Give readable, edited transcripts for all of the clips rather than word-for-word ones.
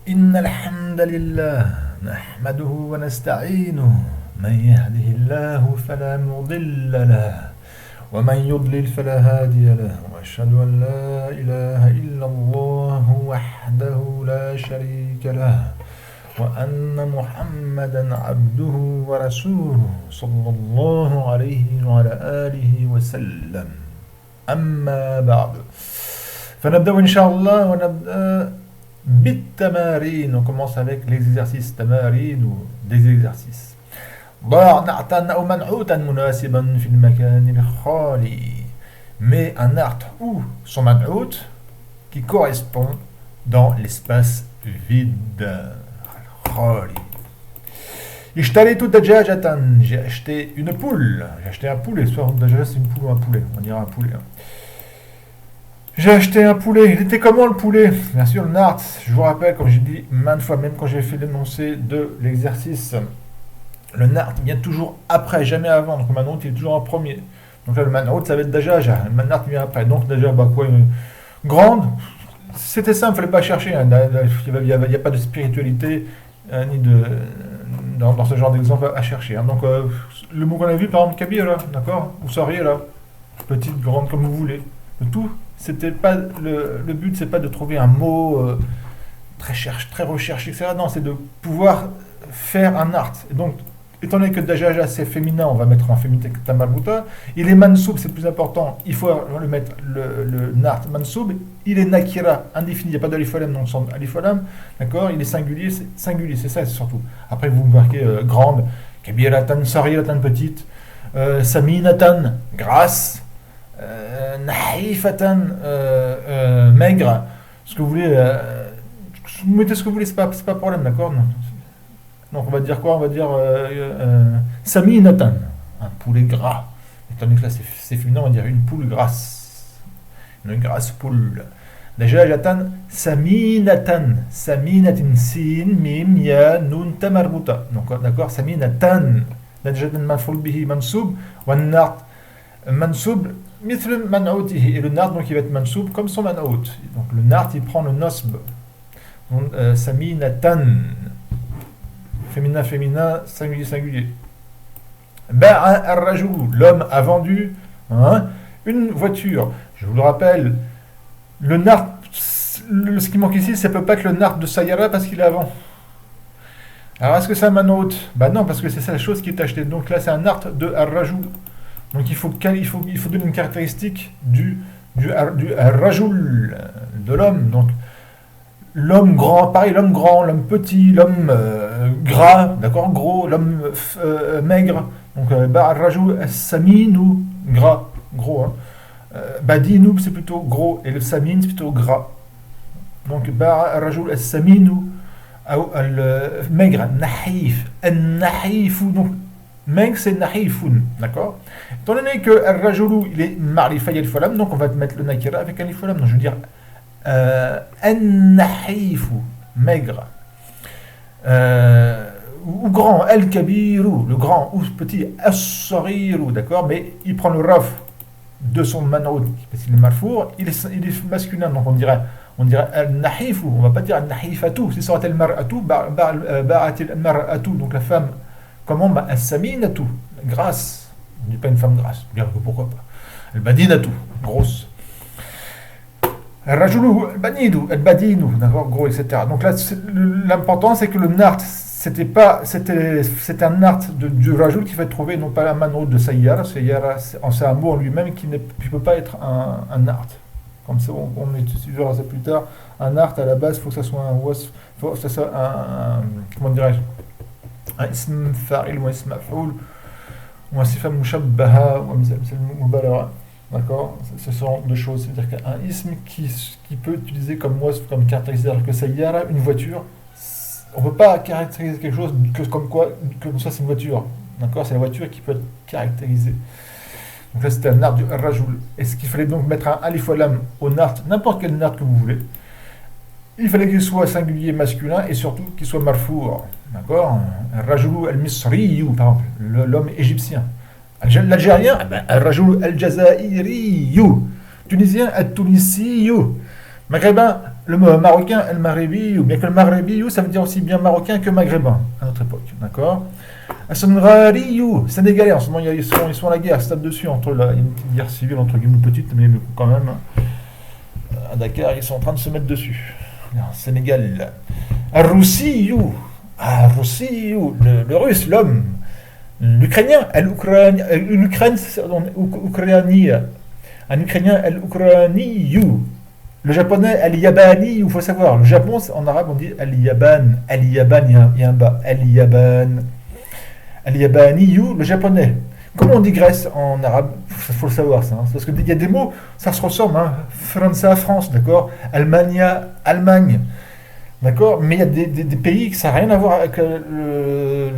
إن الحمد لله نحمده ونستعينه من يهده الله فلا مضل له ومن يضلل فلا هادي له وأشهد أن لا إله إلا الله وحده لا شريك له وأن محمدا عبده ورسوله صلى الله عليه وعلى آله وسلم أما بعد فنبدأ إن شاء الله ونبدأ بالتمارين. On commence avec l'exercice تمارين ou des exercices. ضع نعتا أو منعوتا مناسبا في المكان الخالي. Mais un na'at ou son man'out qui correspond dans l'espace vide. خالي. اشتريت دجاجة. J'ai acheté une poule. J'ai acheté un poulet. Soit déjà c'est une poule ou un poulet. On dira un poulet. J'ai acheté un poulet. Il était comment le poulet? Bien sûr, le na'at. Je vous rappelle, comme j'ai dit maintes fois, même quand j'ai fait l'énoncé de l'exercice, le na'at vient toujours après, jamais avant. Donc le man'out, il est toujours en premier. Donc là, le man'out, ça va être dajaja. Le na'at vient après. Donc déjà, bah quoi, grande. C'était simple, il ne fallait pas chercher. Hein. Il n'y a pas de spiritualité ni dans ce genre d'exemple à chercher. Hein. Donc le mot qu'on a vu, par exemple, kabira, d'accord? Ou sarira, petite, grande, comme vous voulez. Le tout, c'était pas le but, c'est pas de trouver un mot très recherché, etc. Non, c'est de pouvoir faire un art. Et donc, étant donné que dajaja c'est féminin, on va mettre en féminité tamarbuta. Il est mansoub, c'est plus important. Il faut le mettre le nart mansoub. Il est nakira, indéfini. Il n'y a pas d'alifolam dans le sens alifolam. D'accord? Il est singulier, c'est ça surtout. Après, vous marquez grande, kabiratan, sariratan, petite, saminatan, grasse. Nahifatan, maigre, ce que vous voulez, vous mettez ce que vous voulez, c'est pas problème, d'accord? Donc on va dire quoi? On va dire saminatan, un poulet gras. Étant donné que là c'est féminin, on va dire une poule grasse, une grasse poule. Dajajatan, saminatin, saminatin, sin, mim, ya, nun, tamarbuta. Donc d'accord, saminatan, dajajatan maf'ul bihi mansoub, wa nart mansoub. مثل منعوته et le nart donc il va être mansoub comme son man'out. Donc le nart il prend le nosb. Donc saminatan, féminin, singulier. Ba'a ar-rajul, l'homme a vendu une voiture. Je vous le rappelle, le nart, ce qui manque ici, ça peut pas être le nart de Sayara parce qu'il est avant. Alors est-ce que c'est un man'out? Bah non, parce que c'est ça la chose qui est achetée. Donc là c'est un nart de ar-rajul. Donc il faut donner une caractéristique du rajul, de l'homme. Donc l'homme grand, pareil, l'homme grand, l'homme petit, l'homme gras, d'accord, gros, l'homme maigre. Donc rajul saminu, gras, gros. Hein. Badinu, c'est plutôt gros, et le samin, c'est plutôt gras. Donc rajul saminu, maigre, nahif, nahifu, donc Meng c'est nahifun, d'accord? Étant donné que al-rajulu il est marifa al-falam, donc on va mettre le nakira avec al-falam. Donc je veux dire an-nahifu, maigre, ou grand, al-kabiru, le grand, ou petit, as-sariru, d'accord? Mais il prend le raf de son man'oud, parce qu'il est marfour, il est masculin, donc on dirait al-nahifu, on va pas dire al-nahifatu, si ça aurait été al-mar'atu, ba'atil al-mar'atu, donc la femme. Comment? As-saminatu, grasse. On ne dit pas une femme grasse, bien que pourquoi pas. Al-badinatu, grosse. Al-rajulu, al-banidu, al-badinu, d'accord, gros, etc. Donc là, l'important, c'est que le nart, c'était un nart du rajul qui va être trouvé, non pas un man'out de sayyara. Sayyara, c'est un mot en lui-même qui ne peut pas être un nart. Comme ça, on étudiera ça plus tard. Un nart, à la base, il faut que ça soit un wasf, faut que ça soit comment dirais-je? Un ism fa'il ou un ism maf'oul ou un sifa mushabbaha ou un ism mubalagha, d'accord? Ce sont deux choses, c'est-à-dire qu'un ism qui peut utiliser comme wasf, comme caractérisé, alors que sayyara, une voiture, on ne peut pas caractériser quelque chose comme ça c'est une voiture, d'accord? C'est la voiture qui peut être caractérisée. Donc là c'était un nart du rajul. Est-ce qu'il fallait donc mettre un alif wa lam au nart, n'importe quel nart que vous voulez? Il fallait qu'il soit singulier masculin et surtout qu'il soit marfour. D'accord? Rajulu al-misriyu, par exemple, l'homme égyptien. L'Algérien, Rajulu al-jazairiyu. Tunisien, al-tunisiyu. Maghrébin, le marocain, el maghrébi, ou bien que le maghrébi, ça veut dire aussi bien marocain que maghrébin, à notre époque, d'accord. As-Senghari, sénégalais, en ce moment, ils sont à la guerre, stade dessus, il y a une petite guerre civile, entre guillemets, petite, mais quand même, à Dakar, ils sont en train de se mettre dessus. Sénégal. Ar-Roussiyou, le russe, l'homme. L'ukrainien, l'Ukraine, un ukrainien, el-Ukrainiyu. Le japonais, el-Yabani, il faut savoir. Le Japon, en arabe, on dit el-Yaban. El-Yaban, il y a un bas. El-Yaban. El-Yabaniyu, le japonais. Comment on dit Grèce en arabe? Il faut le savoir, ça. Hein. Parce qu'il y a des mots, ça se ressemble. Hein. France, France, d'accord. Allemagne, Allemagne. D'accord. Mais il y a des pays que ça n'a rien à voir avec le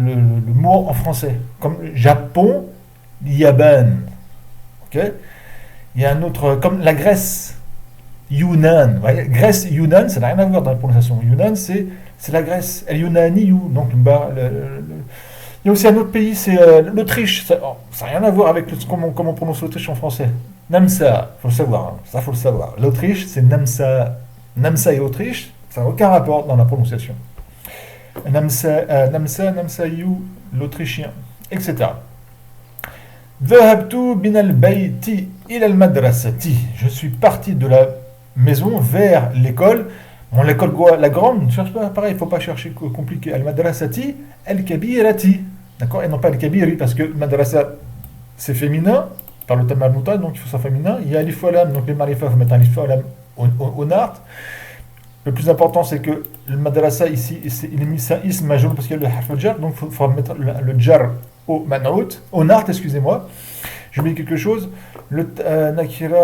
mot en français. Comme Japon, Yaban. Ok. Il y a un autre, comme la Grèce. Yunnan, Grèce, Yunnan, ça n'a rien à voir dans la prononciation. Yunnan, c'est la Grèce. El Yunani, donc il y a aussi un autre pays, c'est l'Autriche. Ça n'a rien à voir avec comment on prononce l'Autriche en français. Namsa, faut le savoir, hein. Ça faut le savoir. L'Autriche, c'est Namsa. Namsa et Autriche, ça n'a aucun rapport dans la prononciation. Namsayu, l'Autrichien, etc. Dhahabtu bin al-bayti ila al-madrasati. Je suis parti de la maison vers l'école. Bon, l'école la grande, ne cherche pas pareil, il ne faut pas chercher compliqué. Al-madrasati, al-kabirati. D'accord. Et non pas al-kabiri, parce que madrasa, c'est féminin, par le tamal mouta, donc il faut ça féminin. Il y a alif wa lam, donc les marifa, il faut mettre un alif wa lam au nart. Le plus important, c'est que le madrasa ici, il est mis ça ism majeur parce qu'il y a le harf al-jar, donc il faut mettre le jar au manaout, au nart, excusez-moi. J'ai oublié quelque chose. Le nakira,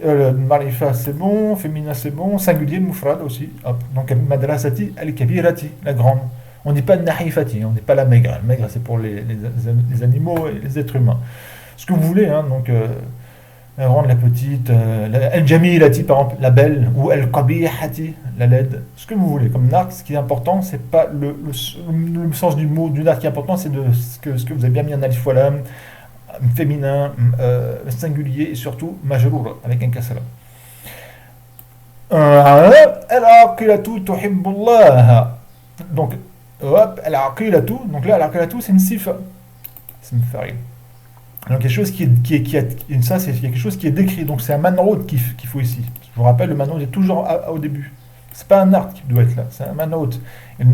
le marifa, c'est bon, féminin, c'est bon, singulier, mufrad aussi. Hop. Donc, madrasati, al-kabirati, la grande. On ne dit pas nahifati, on n'est pas la maigre. La maigre, c'est pour les animaux et les êtres humains. Ce que vous voulez, hein, donc, rendre la petite, al-jamilati, par exemple, la belle, ou al-qabihati, la laide, ce que vous voulez. Comme nart, ce qui est important, c'est pas le sens du mot du nart qui est important, c'est ce que vous avez bien mis en alif wa lam, féminin, singulier et surtout majrour avec un kasra. Al-aqilatu tuhibbullah. Donc, al-aqilatu, donc là, al-aqilatu, c'est une sifa. C'est une farine. Donc quelque chose ça c'est quelque chose qui est décrit, donc c'est un manroud qu'il faut ici. Je vous rappelle, le manroud est toujours au début. C'est pas un art qui doit être là, c'est un manroud. Et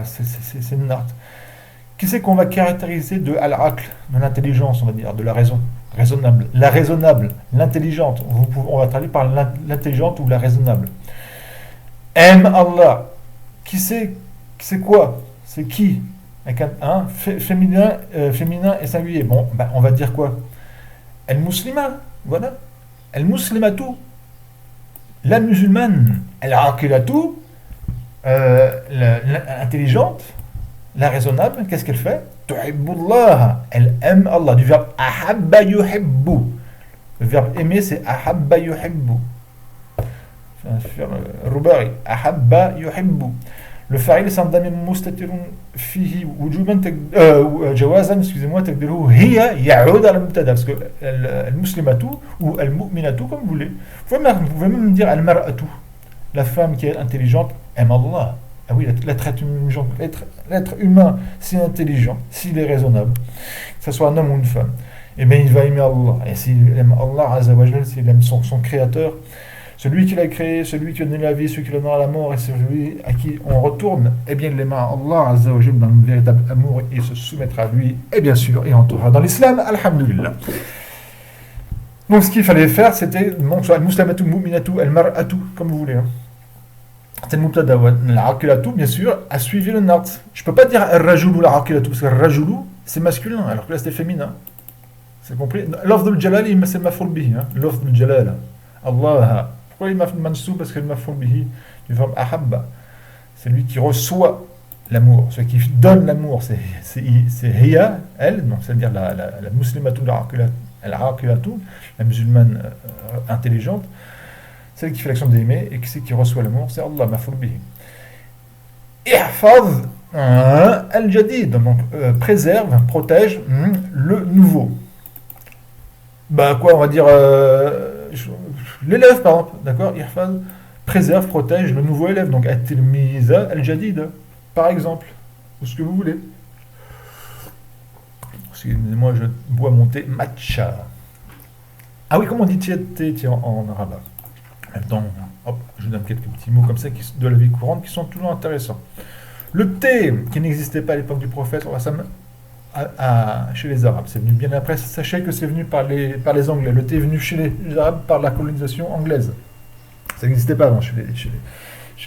c'est une art. Qui c'est qu'on va caractériser de al-aql, de l'intelligence, on va dire, de la raison, raisonnable, la raisonnable, l'intelligente. On va traduire par l'intelligente ou la raisonnable. Aime Allah. Qui c'est quoi? C'est qui? Avec un féminin et singulier. Bon, ben, on va dire quoi? El-muslima, voilà. El-muslimatu, la musulmane. El-aqilatu, l'intelligente, la raisonnable. Qu'est-ce qu'elle fait? Tuhibbullah, elle aime Allah. Du verbe ahabba yuhibbu. Le verbe aimer, c'est ahabba yuhibbu. C'est un verbe rubari. Ahabba yuhibbu. Le fa'il c'est un damir mustatirun fihi wujuban jawazan, excusez-moi, taqdiruhu hiya ya'ud ala mubtada, parce que al-muslimatu ou al-mu'minatu comme vous voulez. Vous pouvez même dire al-mar'atu, la femme qui est intelligente aime Allah. Ah oui, l'être humain, s'il est intelligent, s'il est raisonnable, que ce soit un homme ou une femme, et bien il va aimer Allah. Et s'il aime Allah Azza wa Jal, s'il aime son créateur, celui qui l'a créé, celui qui a donné la vie, celui qui donnera la mort, et celui à qui on retourne, eh bien il aimera Allah Azza wa Jal dans le véritable amour et se soumettra à lui, et bien sûr, il entrera dans l'islam, alhamdulillah. Donc ce qu'il fallait faire, c'était al-muslimatu, al-mu'minatu, al-mar'atu, comme vous voulez. Hein. C'est le mubtada. Al-aqilatu, bien sûr, a suivi le nart. Je ne peux pas dire al-rajulu, al-aqilatu, parce que al-rajulu, c'est masculin, alors que là c'était féminin. C'est compris? L'offre de jalal, c'est maf'ul bihi. L'offre de jalal. Allah. Pourquoi il m'a fait mansou? Parce que le maf'ul bihi du verbe ahabba. C'est lui qui reçoit l'amour. Celui qui donne l'amour, c'est hiya, elle, donc c'est-à-dire la muslimatu, al-aqilatu, la musulmane intelligente. Celle qui fait l'action d'aimer et qui reçoit l'amour, c'est Allah, maf'ul bihi. Ihfaz al-jadid, donc préserve, protège le nouveau. Bah quoi, on va dire, L'élève, par exemple, d'accord, ihfaz, préserve, protège le nouveau élève, donc at-tilmiza al-jadid, par exemple, ou ce que vous voulez. Excusez-moi, je bois mon thé matcha. Ah oui, comment on dit thé en arabe? En même temps, hop, je vous donne quelques petits mots comme ça de la vie courante qui sont toujours intéressants. Le thé, qui n'existait pas à l'époque du prophète, chez les Arabes, c'est venu bien après. Sachez que c'est venu par les Anglais. Le thé est venu chez les Arabes par la colonisation anglaise. Ça n'existait pas avant chez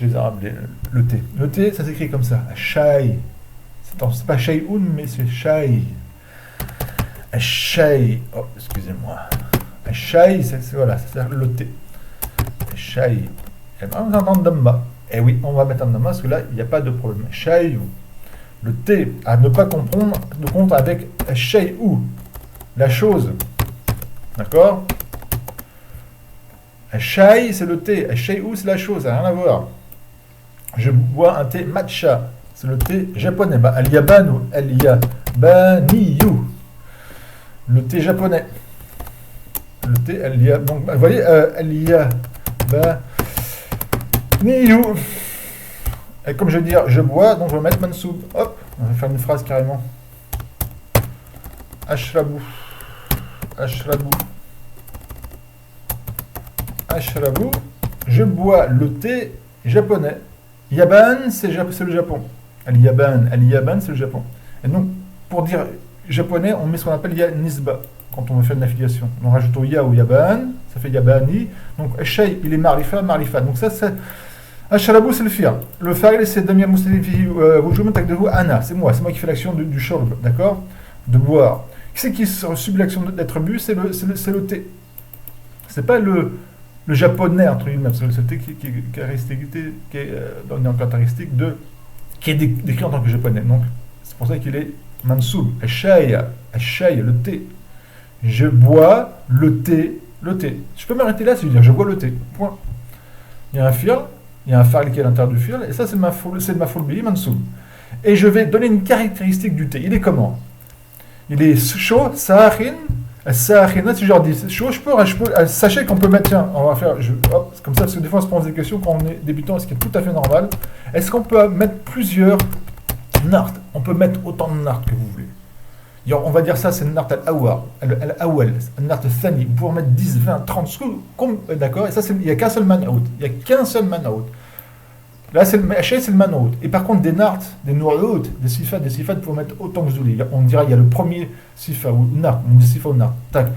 les Arabes, le thé. Le thé, ça s'écrit comme ça, shai. C'est pas shay'un, mais c'est shai. Shai. Oh, excusez-moi. Shai, voilà, c'est le thé. Shai. On entend damma. Eh oui, on va mettre un damma parce que là, il n'y a pas de problème. Shai. Le thé, à ne pas comprendre de compte avec shay'u, la chose. D'accord? Shai, c'est le thé. Shay'u, c'est la chose, ça n'a rien à voir. Je bois un thé matcha, c'est le thé japonais. Al-yabanu, al-yabaniyu. Le thé japonais. Le thé, donc, vous voyez, al-yabaniyu. Et comme je veux dire, je bois, donc je vais mettre mansoub. Hop, on va faire une phrase carrément. Ashrabu. Ashrabu. Ashrabu. Je bois le thé japonais. Yaban, c'est le Japon. Al-Yaban, c'est le Japon. Et donc, pour dire japonais, on met ce qu'on appelle nisba, quand on veut faire une affiliation. On rajoute au ya ou yaban, ça fait yabani. Donc, shay, il est marifa. Donc ça, c'est... Ashrabu, c'est le fi'l. Le fa'il, c'est damia muslim fihi wujuban taqdiruhu ana. C'est moi qui fais l'action du shurb, d'accord? De boire. Qui c'est qui subit l'action d'être bu? C'est le thé. C'est pas le japonais, entre guillemets, c'est le thé qui est dans une caractéristique qui est décrit en tant que japonais. Donc, c'est pour ça qu'il est mansoub. Ash-shay, le thé. Je bois le thé. Je peux m'arrêter là, c'est dire je bois le thé. Point. Il y a un fi'l. Il y a un fa'il qui est à l'intérieur du fi'l, et ça c'est le maf'ul bihi mansoub. Et je vais donner une caractéristique du thé. Il est comment? Il est chaud, sa'akhin. Sa'akhin, si je leur dis chaud, sachez qu'on peut mettre, tiens, on va faire, hop, c'est comme ça, parce que des fois on se pose des questions quand on est débutant, ce qui est tout à fait normal. Est-ce qu'on peut mettre plusieurs narts? On peut mettre autant de narts que vous voulez. On va dire ça, c'est le nart al-awwal, le nart al-thani. Vous pouvez en mettre 10, 20, 30, d'accord? Et ça, il n'y a qu'un seul man-out. Là, c'est le man-out. Et par contre, des narts, des nu'oud, des sifat, vous pouvez mettre autant que vous voulez. On dira, il y a le premier sifa, ou nart, on dit sifa ou nart. Tac.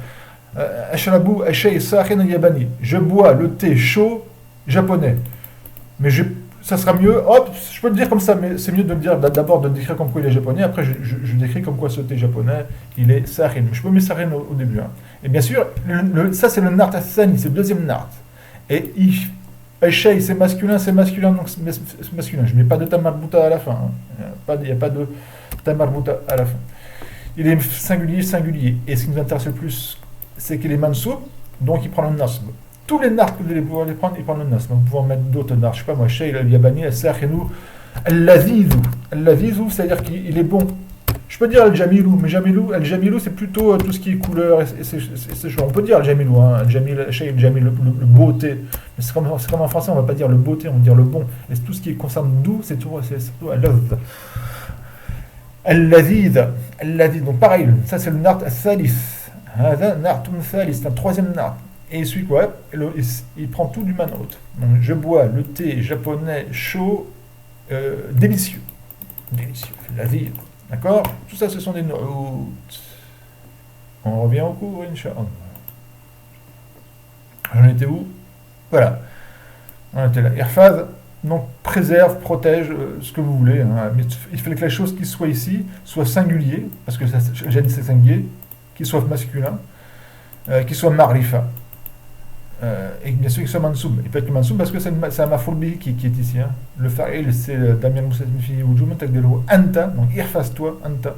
Ashrabu, ashay, sa'akhin al-yabani. Je bois le thé chaud japonais. Mais ça sera mieux, hop, je peux le dire comme ça, mais c'est mieux de le dire d'abord de décrire comme quoi il est japonais, après je décris comme quoi ce thé japonais, il est sarin. Je peux mettre sarin au début. Hein. Et bien sûr, ça c'est le nart athani, c'est le deuxième nart. Et Aishay, c'est masculin, donc c'est masculin. Je ne mets pas de tamarbuta à la fin. Hein. Il n'y a pas de tamarbuta à la fin. Il est singulier. Et ce qui nous intéresse le plus, c'est qu'il est mansoub, donc il prend le nasb. Tous les nards que vous allez pouvoir les prendre, ils prennent le nas. Vous pouvez en mettre d'autres nards. Je sais pas moi, Shay, al-Yabani, al-Sakhinou, al-Lazizou. Al-Lazizou, c'est-à-dire qu'il est bon. Je peux dire al-Jamilou, mais al-Jamilou, c'est plutôt tout ce qui est couleur et c'est chaud. On peut dire al-Jamilou, hein, Shay, al-Jamil, le beauté. Mais c'est comme en français, on va pas dire le beauté, on va dire le bon. Et tout ce qui concerne doux, c'est surtout al-Laz. Al-Laziz, donc pareil, ça c'est le nard al-Thalith. C'est un troisième nard. Et celui quoi, il prend tout du manout. Donc je bois le thé japonais chaud, délicieux. La vie. D'accord? Tout ça, ce sont des notes. On revient au cours, Inch'Allah. J'en étais où? Voilà. On était là. Irfaz, donc préserve, protège ce que vous voulez. Hein. Mais il fallait que la chose qui soit ici soit singulier, parce que j'ai dit c'est singulier, qu'il soit masculin, qu'il soit marifa. Et bien sûr qu'il soit mansoub. Il peut être mansoub parce que c'est un maf'ul bihi qui est ici. Hein. Le fa'il, c'est damia muslim fihi wujuban taqdiruhu anta, donc irfaz-toi, anta.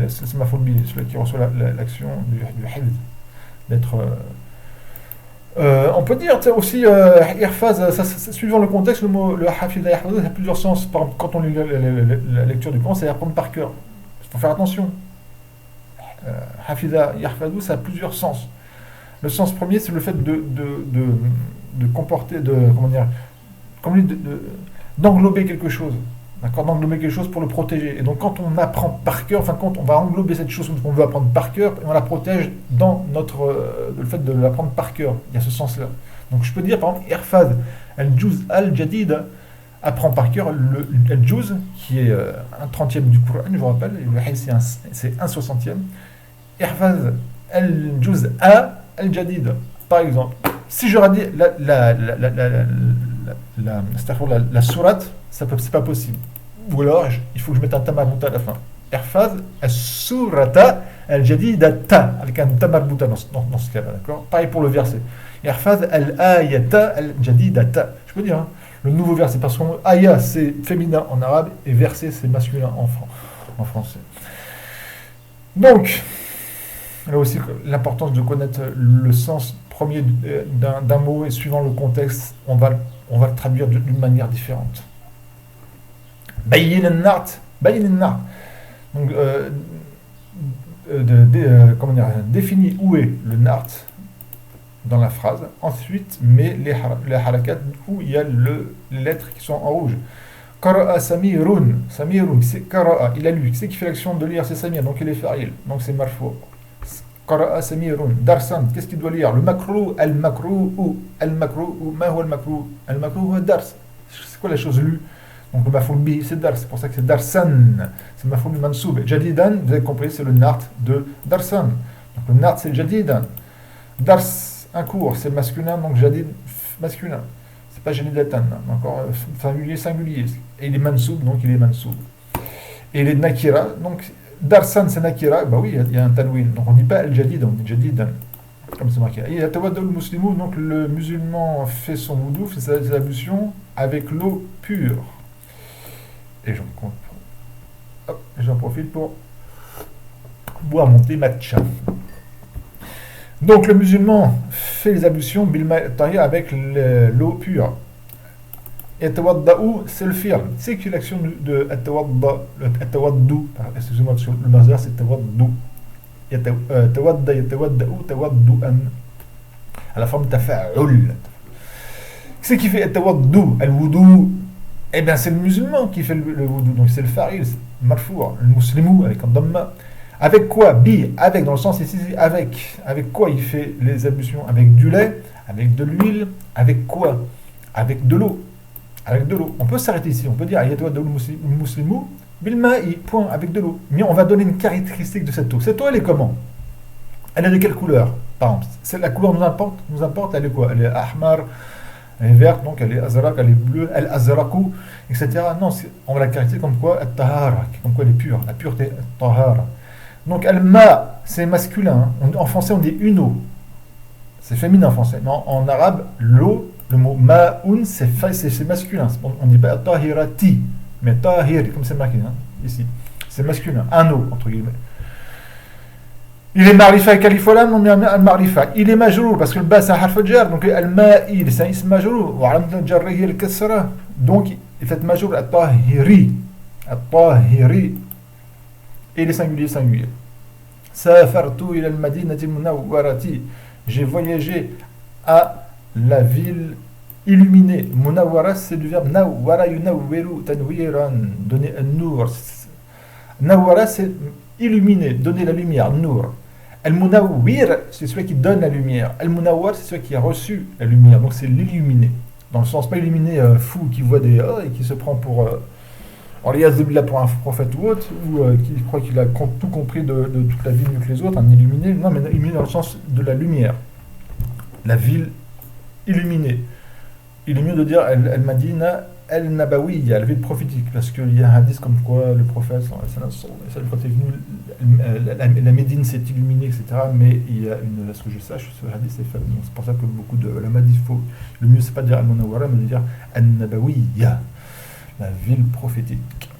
C'est maf'ul bihi, celui qui reçoit l'action du hifz, d'être. On peut dire aussi irfaz, suivant le contexte, le hafidha yahfaz a plusieurs sens. Par exemple, quand on lit la lecture du Coran, c'est apprendre par cœur. Il faut faire attention. Hafidha yahfaz, ça a plusieurs sens. Le sens premier, c'est le fait de comporter, d'englober quelque chose. D'accord, d'englober quelque chose pour le protéger. Et donc, quand on apprend par cœur, enfin, quand on va englober cette chose qu'on veut apprendre par cœur, on la protège dans le fait de l'apprendre par cœur. Il y a ce sens-là. Donc, je peux dire, par exemple, Irfad al-Juz al-Jadid apprend par cœur le al-Juz, qui est un trentième du Coran, je vous rappelle, et le hadith, c'est un soixantième. Irfad al-Juz al-Jadid, par exemple. Si je radis la sourate, c'est pas possible. Ou alors, il faut que je mette un tamarbuta à la fin. Irfad al-surata al-jadidata, avec un tamarbuta dans ce cas-là, d'accord. Pareil pour le verset. Irfad al-ayata al-jadidata. Je peux dire, hein, le nouveau verset, parce que aya c'est féminin en arabe et verset c'est masculin en français. Donc, là aussi, l'importance de connaître le sens premier d'un mot et suivant le contexte, on va le traduire d'une manière différente. Bayyin al-nart. Donc, comment dire, définit où est le nart dans la phrase. Ensuite, met les harakat où il y a les lettres qui sont en rouge. Qara'a Samirun. Samirun, c'est Qara'a, il a lu. C'est qui fait l'action de lire, c'est Samir, donc il est fa'il. Donc c'est marfou. Qara'a Samirun. Darsan, qu'est-ce qu'il doit lire? Le makru, al-makru, ma huwa al-makru? Al-makru huwa dars. C'est quoi la chose lue? Donc le mafoul bi, c'est dars, c'est pour ça que c'est darsan. C'est mafoul mansoub. Jadidan, vous avez compris, c'est le nart de darsan. Donc le nart, c'est jadidan. Dars, un cours, c'est masculin, donc jadid, masculin. C'est pas jadidatan, encore singulier. Et il est mansoub, donc il est mansoub. Et il est nakira, donc darsan, c'est nakira, bah oui, il y a un tanwin. Donc on ne dit pas al-jadid, on dit jadidan. Comme c'est marqué. Et yatawadda al-muslimu, donc le musulman fait son wudu, fait ses ablutions avec l'eau pure. Et j'en profite pour boire mon thé matcha. Donc le musulman fait les ablutions avec l'eau pure. Et tawadda'u, c'est le firm. C'est que l'action de tawaddu, excusez-moi, parce que le mazhar c'est tawaddu. Tawadda, yatawadda'u, tawaddu'an. À la forme tafa'ul. C'est qui fait tawaddu, al-wudu. Eh bien, c'est le musulman qui fait le wudu, donc c'est le faril, marfour, le muslimou avec un dhamma. Avec quoi? Avec, dans le sens ici, avec. Avec quoi il fait les ablutions? Avec du lait, avec de l'huile, avec quoi? Avec de l'eau. Avec de l'eau. On peut s'arrêter ici, on peut dire ayatwa de muslimou, bilma'i, point, avec de l'eau. Mais on va donner une caractéristique de cette eau. Cette eau, elle est comment? Elle est de quelle couleur? Par exemple, la couleur nous importe, elle est quoi? Elle est ahmar. Elle est verte, donc elle est azrak, elle est bleue, elle azraku, etc. Non, on va la caractériser comme quoi? At-tahara, comme quoi elle est pure, la pureté, at-tahara. Donc al-ma, c'est masculin. En français, on dit une eau. C'est féminin en français. Mais en arabe, l'eau, le mot ma'un, c'est masculin. On ne dit pas at-tahirati, mais tahir, comme c'est marqué ici. C'est masculin, un eau, entre guillemets. Il est marifa avec alif wa lam, on met al-marifa. Il est majrour parce que le bas c'est un harf jar, donc al-ma'il c'est un ism majrour. Wa alamna jarrihi al-kasra. Donc il fait majrour at-tahiri. At-tahiri. Et il est singulier. Safartu ila al-madinati munawwarati. J'ai voyagé à la ville illuminée. Munawwara c'est du verbe nawwara yunawwiru tanwiran, donner an-nur. Nawwara c'est illuminer, donner la lumière, nur. Al-Munawwir, c'est celui qui donne la lumière. Al-Munawwar, c'est celui qui a reçu la lumière. Donc c'est l'illuminé. Dans le sens pas illuminé fou qui voit des et qui se prend pour pour un prophète ou autre, ou qui croit qu'il a tout compris de toute la vie mieux que les autres, un illuminé. Non, mais illuminé dans le sens de la lumière. La ville illuminée. Il est mieux de dire Al-Madina Al-Nabawiyya, la ville prophétique, parce qu'il y a un hadith comme quoi le prophète, quand il est venu, la Médine s'est illuminée, etc. Mais il y a à ce que je sache, ce hadith est faible. C'est pour ça que beaucoup de la il faut, le mieux c'est pas de dire Al-Munawwara, mais de dire Al-Nabawiyya, la ville prophétique.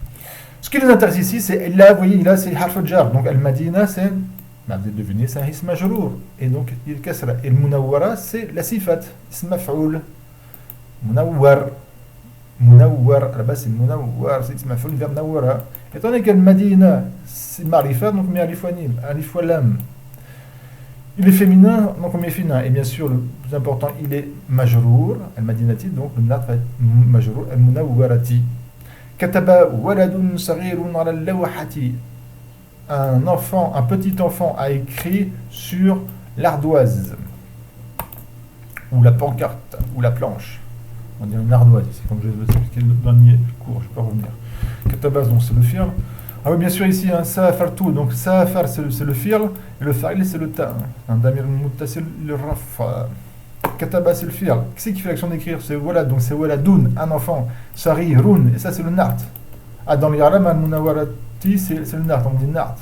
Ce qui nous intéresse ici, c'est là, vous voyez, là c'est Harf al-Jar, donc Al-Madina c'est, vous avez deviné, c'est un ism majrour, et donc il kasra. Et Al-Munawwara c'est la sifat, ism maf'oul, Munawwar. Munawwar, à la base c'est Munawwar, c'est ism maf'oul, verbe nawwara. Étant donné qu'Al-Madina c'est marifa, donc mais alif wa lam. Il est féminin, donc on met féminin. Et bien sûr, le plus important, il est majrour, al-madinati, donc le nat va être majrour, al-munawwarati. Kataba waladun saghirun ala al-lawhati. Un enfant, un petit enfant a écrit sur l'ardoise, ou la pancarte, ou la planche. On dirait une ardoise, c'est comme je vous ai expliqué le dernier cours, je peux revenir. Katabas, donc c'est le fi'l. Ah oui, bien sûr, ici, un safar tout, donc safar c'est le fi'l, et le fa'il c'est le ta. Un damir muttasil le raf. Kataba c'est le fi'l. Qui c'est qui fait l'action d'écrire? C'est voilà, donc c'est waladoun, un enfant. Saghirun, et ça c'est le nart. Ah, dans l'Iram, al-munawwarati, c'est le nart, on dit nart.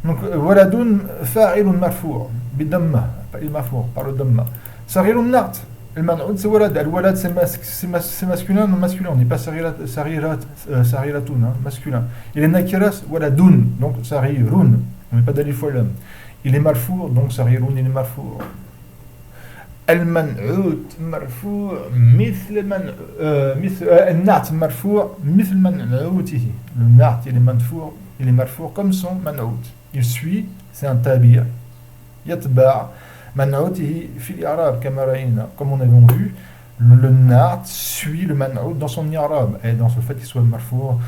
Donc, waladoun fa'ilun marfou' bidamma, pas il marfou' par le damma. Saghirun nart. Le man'oud c'est walad. Al-walad c'est masculin, non masculin. On dit pas sariratun, masculin. Il est nakiras, waladun, donc sarirun. On met pas d'alif ou lam. Il est marfou', donc sarirun, il est marfou'. المنعوت مرفوع مثل النعت مرفوع مثل منعوته. Le na'at il est marfou' comme son man'out. Il suit, c'est un tabir. يتبع منعوته في الإعراب كما رأينا. Comme on avait vu, le na'at suit le man'out dans son i'rab et dans ce fait qu'il soit marfou'.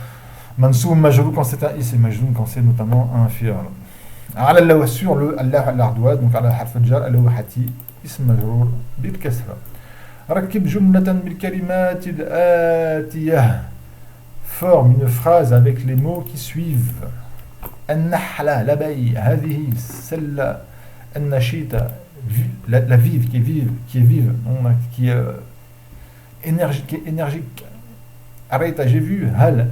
Mansoub majrou quand c'est un is et majzoum quand c'est notamment un fi'l. على اللوح sur le l'ardoise donc على حرف الجر اللوحتي اسم مجرور بالكسرة. ركب جملة بالكلمات الآتية. Forme une phrase avec les mots qui suivent. النحلة l'abeille هذه celle-là. النشيطة la vive qui est vive qui est énergique. Arrête, j'ai vu hal.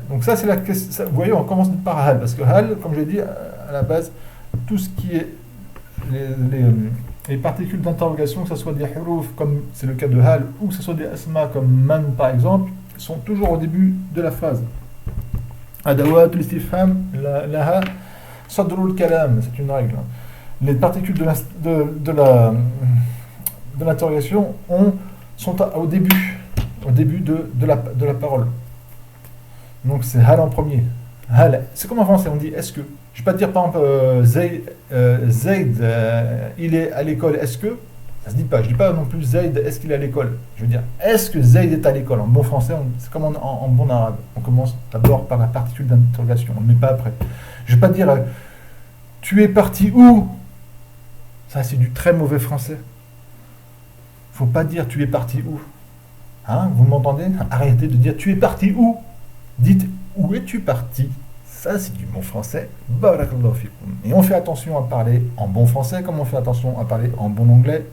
Donc ça c'est la question. Vous voyez, on commence par hal parce que hal, comme j'ai dit à la base, tout ce qui est les particules d'interrogation, que ce soit des huruf comme c'est le cas de hal ou que ce soit des asma comme man par exemple, sont toujours au début de la phrase. Adawat l'istifham laha sadrul kalam, c'est une règle. Les particules de l'interrogation sont au début de la parole. Donc c'est hal en premier. Hal, c'est comme en français, on dit est-ce que. Je ne vais pas dire par exemple Zayd, il est à l'école, est-ce que. Ça se dit pas. Je ne dis pas non plus Zayd, est-ce qu'il est à l'école. Je veux dire, est-ce que Zayd est à l'école. En bon français, c'est comme en bon arabe. On commence d'abord par la particule d'interrogation, on ne met pas après. Je ne vais pas dire tu es parti où. Ça, c'est du très mauvais français. Il ne faut pas dire tu es parti où. Hein, vous m'entendez? Arrêtez de dire tu es parti où. Dites où es-tu parti. Ça, c'est du bon français. Barakallahu fikum. Et on fait attention à parler en bon français comme on fait attention à parler en bon anglais.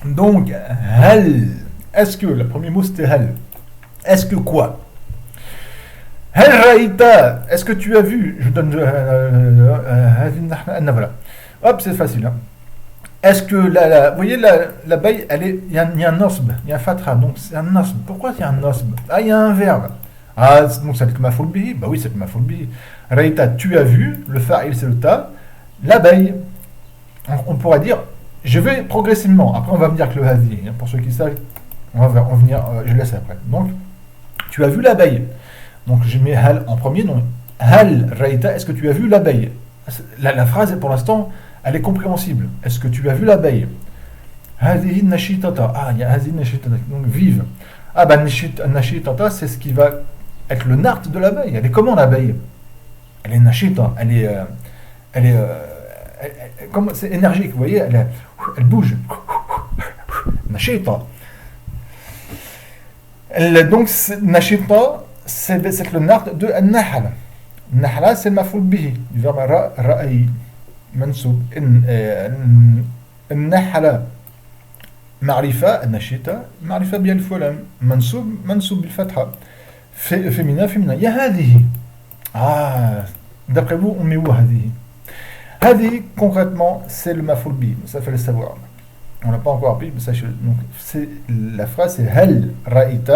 Donc, hal. Est-ce que, le premier mot c'était hal. Est-ce que quoi? Hal raïta. Est-ce que tu as vu? Je donne. Voilà. Hop, c'est facile. Hein. Est-ce que vous voyez l'abeille, il y a un nosb, il y a un fatra, donc c'est un nosb. Pourquoi il y a un nosb? Ah, il y a un verbe. Ah, donc c'est le mafoul bihi. Bah oui, c'est le mafoul bihi. Raïta, tu as vu, le fa'il c'est le ta, l'abeille. On pourrait dire, je vais progressivement. Après, on va me dire que le hadi, pour ceux qui savent, on va venir, je laisse après. Donc, tu as vu l'abeille. Donc, je mets hal en premier, donc hal raïta, est-ce que tu as vu l'abeille? La phrase, pour l'instant, elle est compréhensible. Est-ce que tu as vu l'abeille? Hadihi nashitata. Ah, il y a hadihi nashitata. Donc, vive. Ah, ben, nashitata, c'est ce qui va être le nart de l'abeille. Elle est comment l'abeille? Elle est nashita. Comme c'est énergique, vous voyez, elle bouge. Nashita. Donc, nashita, c'est le nart de nahal. Nahla, c'est le mafoul bihi. Du verbe ra'ayi. منسوب النحلة معرفة النشيطة معرفة بالألف واللام منسوب بالفتحة féminin يا هذه d'après vous on met où هذه concrètement c'est le mafoul bi, ça fait le savoir, on l'a pas encore appris mais sachez donc c'est la phrase c'est هل رأيت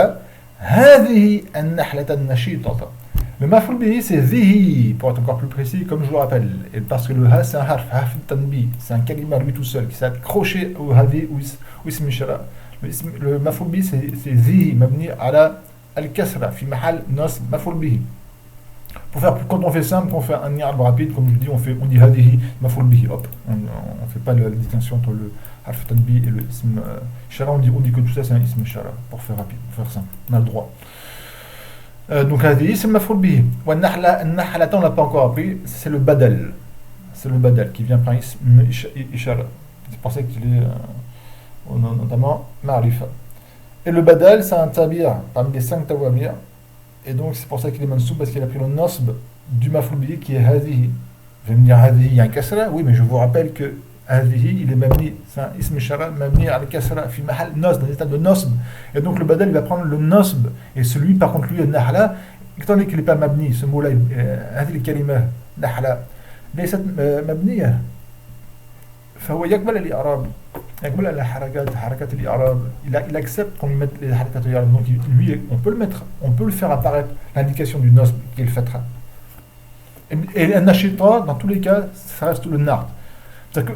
هذه النحلة النشيطة. Le mafoul bihi c'est zihi, pour être encore plus précis, comme je vous le rappelle, et parce que le ha c'est un harf tanbi, c'est un kalima lui tout seul qui s'est accroché au hadi ou ism ishara. Le mafoul bihi c'est zihi, mabni ala al-kasra, fi mahal nos mafoul bihi. Quand on fait simple, quand on fait un i'rab rapide, comme je dis, on dit hadihi, maf'ul bihi, hop. On ne fait pas la distinction entre le harf tanbi et le ism shara. On dit que tout ça c'est un ism shara, pour faire rapide, pour faire simple. On a le droit. Donc hadihi, c'est le maf'ul bihi. Wa nahla, on l'a pas encore appris, c'est le badal. C'est le badal qui vient par ism ishara. C'est pour ça qu'il est notamment ma'rifa. Et le badal, c'est un tabir parmi les 5 tawabir. Et donc c'est pour ça qu'il est mansoub, parce qu'il a pris le nasb du maf'ul bihi qui est hadihi. Vous allez me dire hadihi, il y a un kasra. Oui, mais je vous rappelle que hadihi, il est mamni, c'est un ism shara mamni al kasra fi mahal nasb, dans l'état de nasb. Et donc le badal, il va prendre le nasb. Et celui, par contre, lui, le nahla, étant donné qu'il n'est pas mamni, ce mot-là, hadihi al-kalima, nahla, laysat mabniya. فهو يقبل الإعراب يقبل على حركات الإعراب il accepte qu'on lui mette les حركات الإعراب donc lui on peut le faire apparaître l'indication du nasb qui est le fatra et la nashita dans tous les cas ça reste le nard c'est-à-dire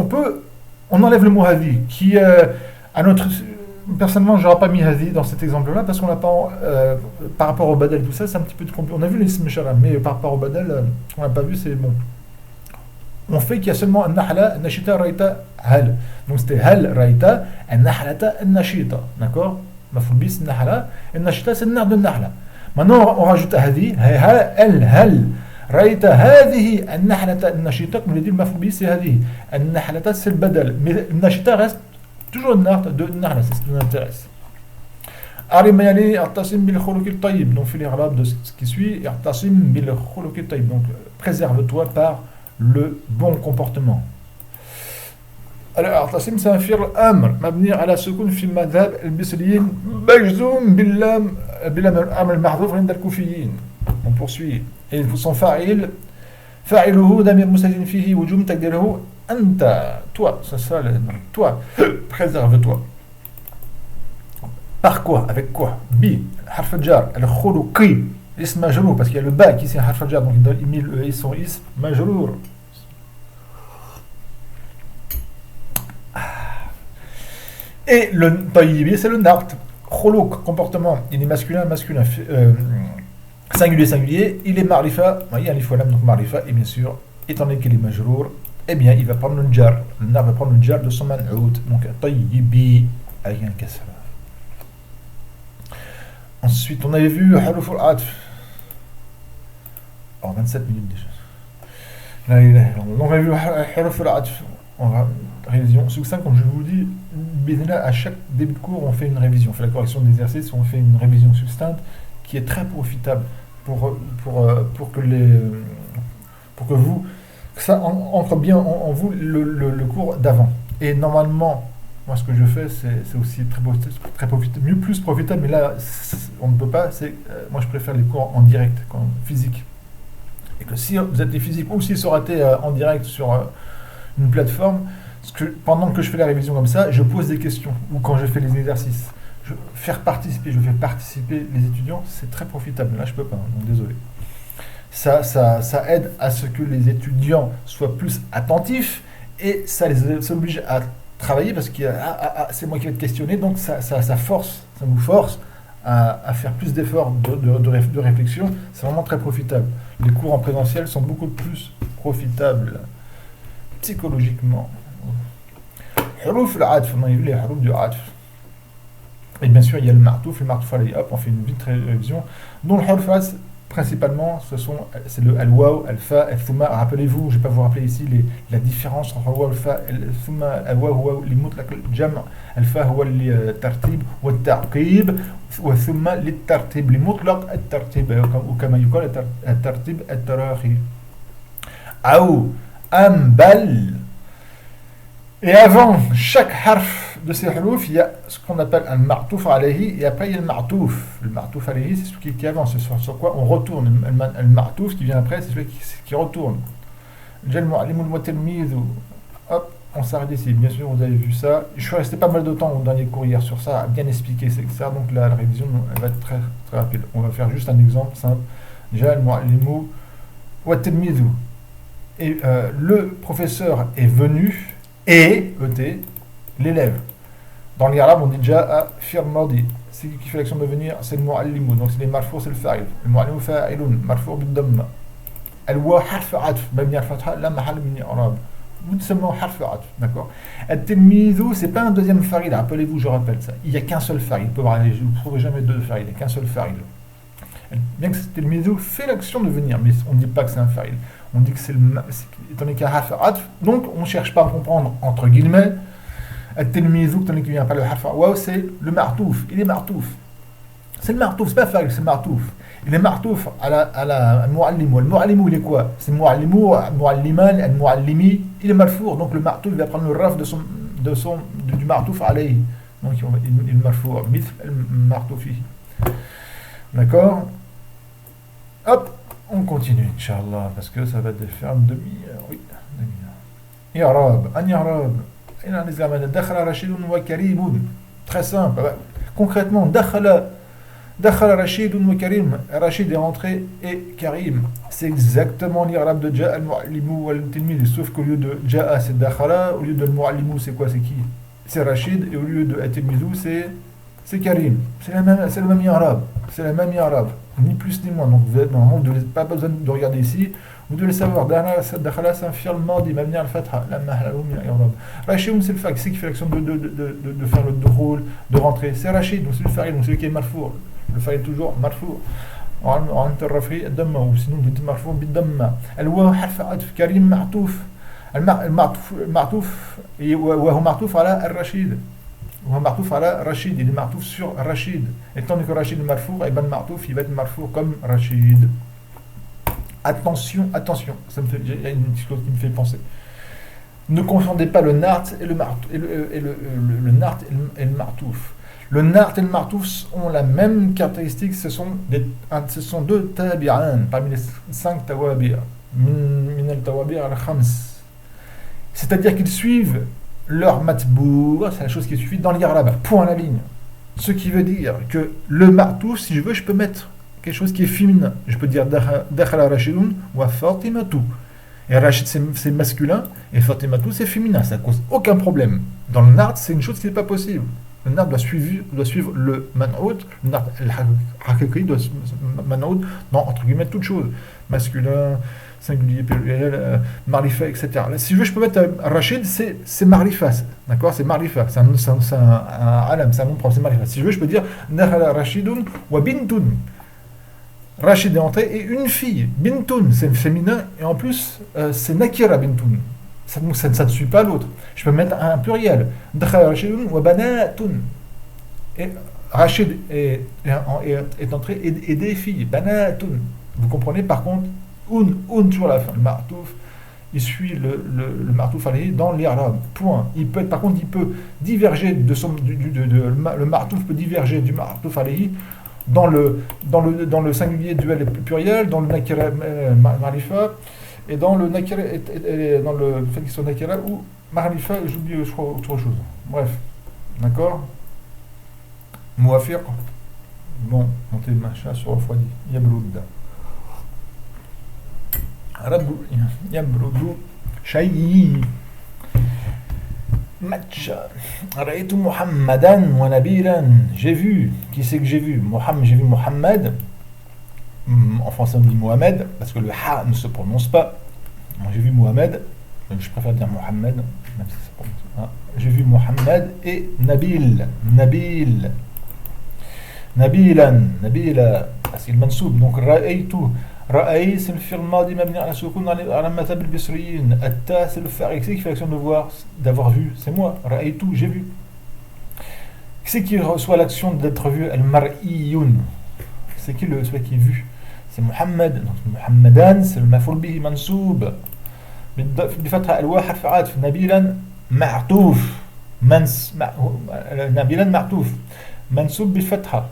que on enlève le mot hadi qui à notre personnellement j'aurais pas mis hadi dans cet exemple là parce qu'on l'a pas par rapport au badal et tout ça c'est un petit peu compliqué on a vu les ism shara mais par rapport au badal on l'a pas vu c'est bon. On fait qu'il y a seulement un nahla, un nashita, raita, hal. Donc c'était hal, raita, un nahlata, un nashita. D'accord? Maf'ul bihi, c'est nahla, et nashita, c'est nar de nahla. Maintenant, on rajoute hadi, hal, raita, hadihi, un nahlata, un nashita, comme je l'ai dit, le maf'ul bihi, c'est hadihi. Un nahlata, c'est le badal. Mais le nashita reste toujours le nar de nahla, c'est ce qui nous intéresse. Arimayali, artasim bil khuluqil tayyib. Donc, fait l'irab de ce qui suit, artasim bil khuluqil tayyib. Donc, préserve-toi par le bon comportement. Alors, اعتصم c'est un fi'l amr مبني على سكون في مذهب البصريين مجزوم باللام الامر المحذوف عند الكوفيين. On poursuit. Et son fa'il فاعله ضمير مستتر فيه وجوب تقديره أنت toi, c'est ça toi, préserve-toi. Par quoi? Avec quoi? Bi, harf al-jar, al-khuluqi. Ism majrour, parce qu'il y a le ba qui c'est un harf al-jar, donc il met le son ism majrour. Et le tayyibi, c'est le nart. Khuluq, comportement, il est masculin, singulier, il est marifa, il y a l'if donc marifa, et bien sûr, étant donné qu'il est majrour, eh bien, il va prendre le jar. Le nart va prendre le jar de son man'oud, donc tayyibi, avec un kasra. Ensuite, on avait vu haruf al-atf. En 27 minutes déjà. On avait vu haruf al-atf. On va révision succincte, comme je vous dis, à chaque début de cours, on fait une révision. On fait la correction d'exercice, on fait une révision succincte qui est très profitable pour que ça entre bien en vous le cours d'avant. Et normalement, moi, ce que je fais, c'est aussi très profitable, plus profitable, mais là, on ne peut pas. Moi, je préfère les cours en direct, en physique. Et que si vous êtes des physiques ou si ça aurait été en direct sur une plateforme, pendant que je fais la révision comme ça, je pose des questions. Ou quand je fais les exercices, je fais participer les étudiants, c'est très profitable. Là, je ne peux pas, donc désolé. Ça aide à ce que les étudiants soient plus attentifs et ça les oblige à travailler parce que c'est moi qui vais te questionner, donc ça nous force à faire plus d'efforts de réflexion. C'est vraiment très profitable. Les cours en présentiel sont beaucoup plus profitables psychologiquement. Huruf al-atf, on a vu les huruf du atf. Et bien sûr, il y a le martouf alayhi, hop, on fait une vite révision. Donc le huruf al-atf, principalement, c'est le al-waw, al-fa, al-thumma. Rappelez-vous, je ne vais pas vous rappeler ici la différence entre al-waw, al-fa, al-thumma. Al-waw huwa li mutlaq al-jam', al-fa huwa li tartib wa al-ta'qib, wa thumma li tartib li mutlaq al-tartib, ou kama yuqal al-tartib al-tarahi. Aou, am, bal. Et avant chaque harf de ces huruf, il y a ce qu'on appelle un martouf alayhi, et après il y a le martouf. Le martouf alayhi, c'est ce qui avance, c'est sur quoi on retourne. Le martouf qui vient après, c'est celui qui retourne. Hop, on s'arrête ici. Bien sûr, vous avez vu ça. Je suis resté pas mal de temps au dernier cours hier sur ça, à bien expliquer ça. Donc là, la révision elle va être très, très rapide. On va faire juste un exemple simple. Déjà, le mu'allimu wa tilmidu. Et le professeur est venu. Et, ET, l'élève. Dans l'Irab, on dit déjà à firmadi. c'est qui fait l'action de venir, c'est le mu'allimu, donc c'est les marfour, c'est le fa'il. Le mu'allimu fa'ilun, marfour bid-damma. Al-wa harf atf, mabni al-fatha, la mahal min i'rab. Nous seulement harf atf, d'accord. At-tilmidhu, c'est pas un deuxième fa'il, rappelez-vous, je rappelle ça. Il y a qu'un seul fa'il, vous ne trouverez jamais deux fa'il, il y a qu'un seul fa'il. Bien que at-tilmidhu fait l'action de venir, mais on ne dit pas que c'est un fa'il. On dit que c'est étant donné qu'il y a harf atf, donc on ne cherche pas à comprendre, entre guillemets, at-tilmidhu, étant donné qu'il vient pas le harf waw, c'est le martouf, il est martouf. C'est le martouf, c'est pas fa'il, c'est le martouf. Il est martouf à la mu'allimu. Le mu'allimu, il est quoi? C'est mu'allimu, mu'alliman, al-mu'allimi. Il est marfour, donc le martouf, il va prendre le raf du martouf alayhi. Donc il est marfour, mithl al-martoufi. D'accord? Hop, on continue, Inch'Allah, parce que ça va faire une demi-heure. Oui, demi-heure. I'rab, an i'rab. Il y a un examen. Dakhala rashidun wa karimun. Très simple. Concrètement, Dakhala Rashidun wa Karim. Rashid est rentré et Karim. C'est exactement l'irab de Ja'a al-Mu'allimu wal-Tilmid. Sauf qu'au lieu de Ja'a, c'est Dakhala. Au lieu de al-Mu'allimu, c'est quoi? C'est qui? C'est Rashid. Et au lieu de al-Tilmidu, c'est Karim. C'est le même irab. C'est le même irab. Ni plus ni moins. Donc, normalement, vous n'avez pas besoin de regarder ici. Vous devez savoir. Dakhala, c'est un fi'l madi, mabni al-fatha. La mahlalu min al-i'rab. Rashid, c'est le fa'il. C'est qui fait l'action de faire le dukhul, de rentrer. C'est Rashid. Donc, c'est le fa'il. Donc, c'est lui qui est marfour. Le fa'il toujours marfou. En interrafri damma ou sinon le marfou bid-damma. Al-wa harf atf Karim ma'touf. Al-ma'touf wa huwa ma'touf ala ar-Rashid. Wa martouf ala Rashid, il est martouf sur Rashid. Étant donné que Rashid est marfour, et ben martouf il va être marfour comme Rashid. Attention, il y a une petite chose qui me fait penser. Ne confondez pas le nart et le martouf le nart et le martouf. Le nart et le martouf ont la même caractéristique, ce sont deux tabi'an parmi les 5 tawabir, min al-tawabir al-khams. C'est-à-dire qu'ils suivent leur matbour, c'est la chose qui suffit dans l'irab, point à la ligne. Ce qui veut dire que le martouf, si je veux, je peux mettre quelque chose qui est féminin. Je peux dire dakhala rashidun wa fatimatu. Et Rachid c'est masculin et fatimatu c'est féminin, ça cause aucun problème. Dans le nart, c'est une chose qui n'est pas possible. Le nart doit suivre le man'oud, le nart al-haqiqi doit suivre man'oud dans, entre guillemets, toutes choses. Masculin, singulier, pluriel, marifa, etc. Là, si je veux, je peux mettre Rachid, c'est marifa, d'accord? C'est marifa, c'est un alam, c'est un nom propre, c'est marifa. Si je veux, je peux dire Nakhala Rachidun wa bintun. Rachid est entré et une fille, bintun, c'est féminin, et en plus, c'est nakira bintun. Ça ne suit pas l'autre. Je peux mettre un pluriel. Dakhala Rashidun wa banatun. Et Rachid est entré et des filles. Banatun. Vous comprenez? Par contre, toujours à la fin. Le martouf, il suit le martouf alayhi dans l'irab. Point. Par contre, il peut diverger le martouf peut diverger du martouf alayhi dans le singulier duel pluriel, dans le nakira marifa. Et dans le nakira, dans le fait qu'il soit nakira ou marifa, j'oublie, je crois, autre chose. Bref, d'accord? Mouafir. Bon, montez le machin sur refroidi. Yabloud. Yabloud. Shayyi. Match. Ra'aytu Muhammadan wa Nabilan. J'ai vu. Qui c'est que j'ai vu? J'ai vu Muhammad. En français on dit Mohamed, parce que le ha ne se prononce pas. J'ai vu Mohamed, je préfère dire Mohamed, même si ça prononce pas. J'ai vu Mohamed et Nabilan, c'est le mansoub. Donc Ra'aytu, Ra'ay c'est le fi'l madi mabni ala sukun ala madhab al-bisriyin. Atta c'est le fa'il, qui fait l'action de voir, d'avoir vu, c'est moi. Ra'aytu, j'ai vu. Qui c'est qui reçoit l'action d'être vu? Al-mar'iyun. C'est qui celui qui est vu? C'est Muhammad. Donc Muhammadan, c'est le maf'ul bihi mansoub. بفتحة الواو حرف عطف. نبيلا معطوف. نبيلا معطوف. منصوب بالفتحة.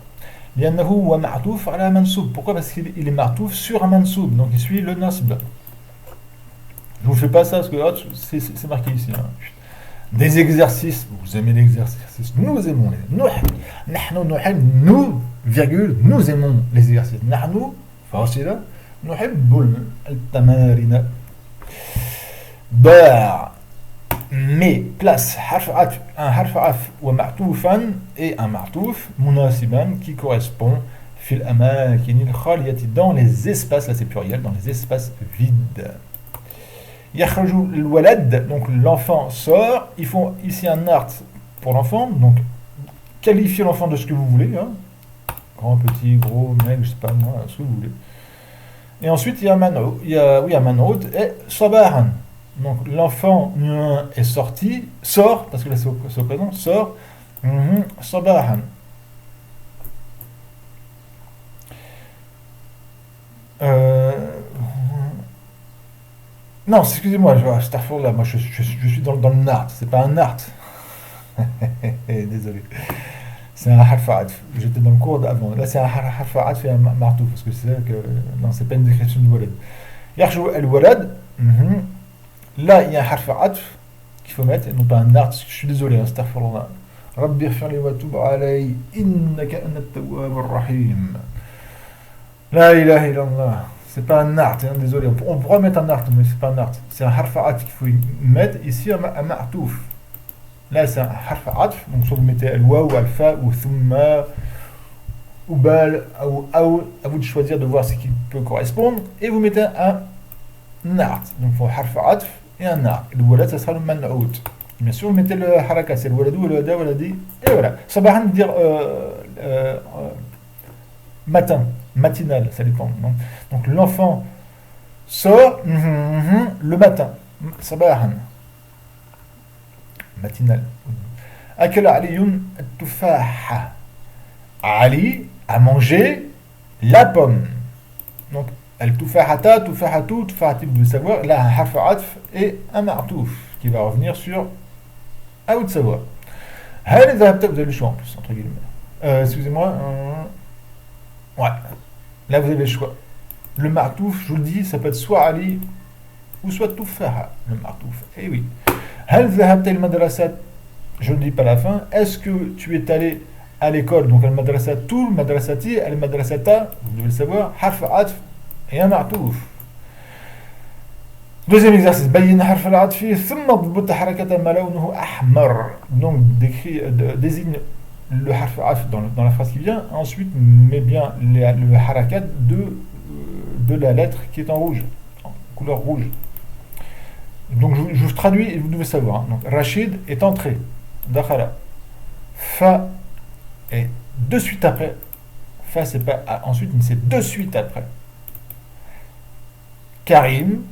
لأنه هو معطوف على منصوب. Pourquoi? Parce qu'il est معطوف sur un mansoub. Donc il suit le nasb. Je vous fais pas ça parce que c'est marqué ici. Hein. Des exercices. Vous aimez l'exercice. Nous aimons les. Nous, virgule, nous aimons les exercices. نحن فاصلة نحب التمارين. باع mais place un harf atf wa ma'toufan et un ma'touf munasiban qui correspond fil amakin al khaliyati dans les espaces, là c'est pluriel, dans les espaces vides. Yakhraju al walad, donc l'enfant sort, ils font ici un art pour l'enfant, donc qualifiez l'enfant de ce que vous voulez, hein. Grand, petit, gros, mec, je sais pas moi, ce que vous voulez. Et ensuite il y a manout et sabahan. Donc l'enfant est sorti, sort, parce que là c'est au présent, sort, sabahan. Non, excusez-moi, là, moi je suis dans le nart, c'est pas un nart. Désolé. C'est un harf atf. J'étais dans le cours d'avant. Là c'est un harf atf et un martouf, parce que c'est que non, c'est pas une description du walad. Yarjou al-walad. Là, il y a un harf atf qu'il faut mettre, et non pas un art. Je suis désolé, astaghfirullah. Rabbi ighfirli wa tub alayhi, innaka antat tawwab ar-rahim. La ilaha illallah. C'est pas un art, hein, désolé. On pourrait mettre un art, mais c'est pas un art. C'est un harf atf qu'il faut mettre. Ici, un ma'touf. Là, c'est un harf atf. Donc, soit vous mettez al-wa ou al-fa ou thumma ou bal ou aou. À vous de choisir de voir ce qui peut correspondre. Et vous mettez un art. Donc, il faut harf atf et un art. Le walad, ça sera le man'out. Bien sûr, vous mettez le haraka, c'est le waladou, le wada, waladi. Et voilà. Sabahan veut dire matin, matinal, ça dépend. Non, donc, l'enfant sort le matin. Sabahan. Matinal. Akala aliyun tufaha. Ali a mangé la pomme. Donc, al-tufahata, tufahatu, tufahatif de savoir, là un harf atf et un ma'touf qui va revenir sur à vous de savoir. Vous avez le choix en plus, entre guillemets. Excusez-moi. Ouais. Là vous avez le choix. Le ma'touf, je vous le dis, ça peut être soit Ali ou soit tufaha, le ma'touf. Eh oui. Je ne dis pas la fin. Est-ce que tu es allé à l'école? Donc al-madrasatu, al-madrasati, al-madrasata, vous devez le savoir, harf atf et un ma'touf. Deuxième exercice. Bayyin harf al-atfi, thumma dbut harakata ma lawnuhu ahmar. Donc désigne le harf atf dans la phrase qui vient. Ensuite, mets bien le harakat de la lettre qui est en rouge, en couleur rouge. Donc je vous traduis et vous devez savoir. Donc Rachid est entré. Dakhala. Fa est de suite après. Fa c'est pas ensuite, mais c'est de suite après. Karim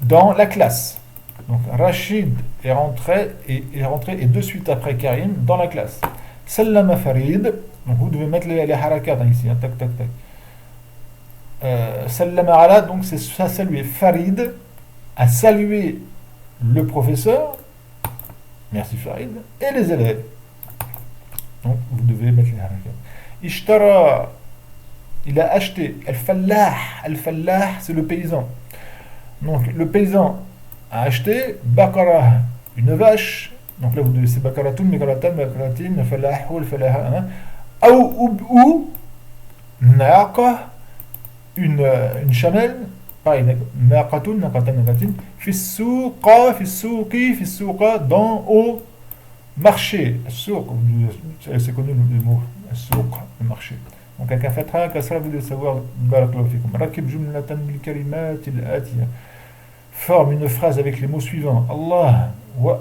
dans la classe. Donc Rachid est rentré et de suite après Karim dans la classe. Sallama Farid. Donc vous devez mettre les harakats ici. Hein, tac tac tac. Sallama ala, donc c'est ça saluer. Farid a salué le professeur, merci Farid, et les élèves. Donc vous devez mettre les harakat. Ishtara, il a acheté. Al-fallah, c'est le paysan. Donc le paysan a acheté Bakara, une vache. Donc là vous devez, c'est Bakaratun, Mekaratan, Bakaratin, Fallahu, Al-fallaha. Ou Naqa, une chamelle. pareil, naqatun, naqatan, naqatin, fi souqa, dans au marché. Souq, c'est connu le mot, souq, le marché. Donc avec un fatha, kasra, vous devez savoir, barakallahu fikum. Rakib jumlatan bil kalimat al atiya. Forme une phrase avec les mots suivants. Allah,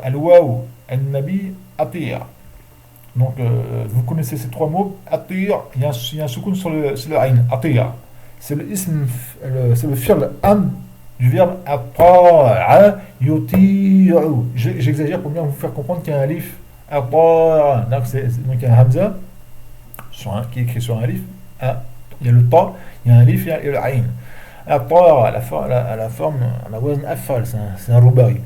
al-waw, al-nabi, atir. Donc vous connaissez ces trois mots. Atir, il y a un soukoun sur le ayn, atir. C'est le ism, c'est le fi'l am du verbe ata'a yuti'u. J'exagère pour bien vous faire comprendre qu'il y a un alif. Ata'a. Donc il y a un hamza qui est écrit sur un alif. Il y a le ta, il y a un alif et le ayn. Ata'a à la forme, à la wazn afal, c'est un rubai.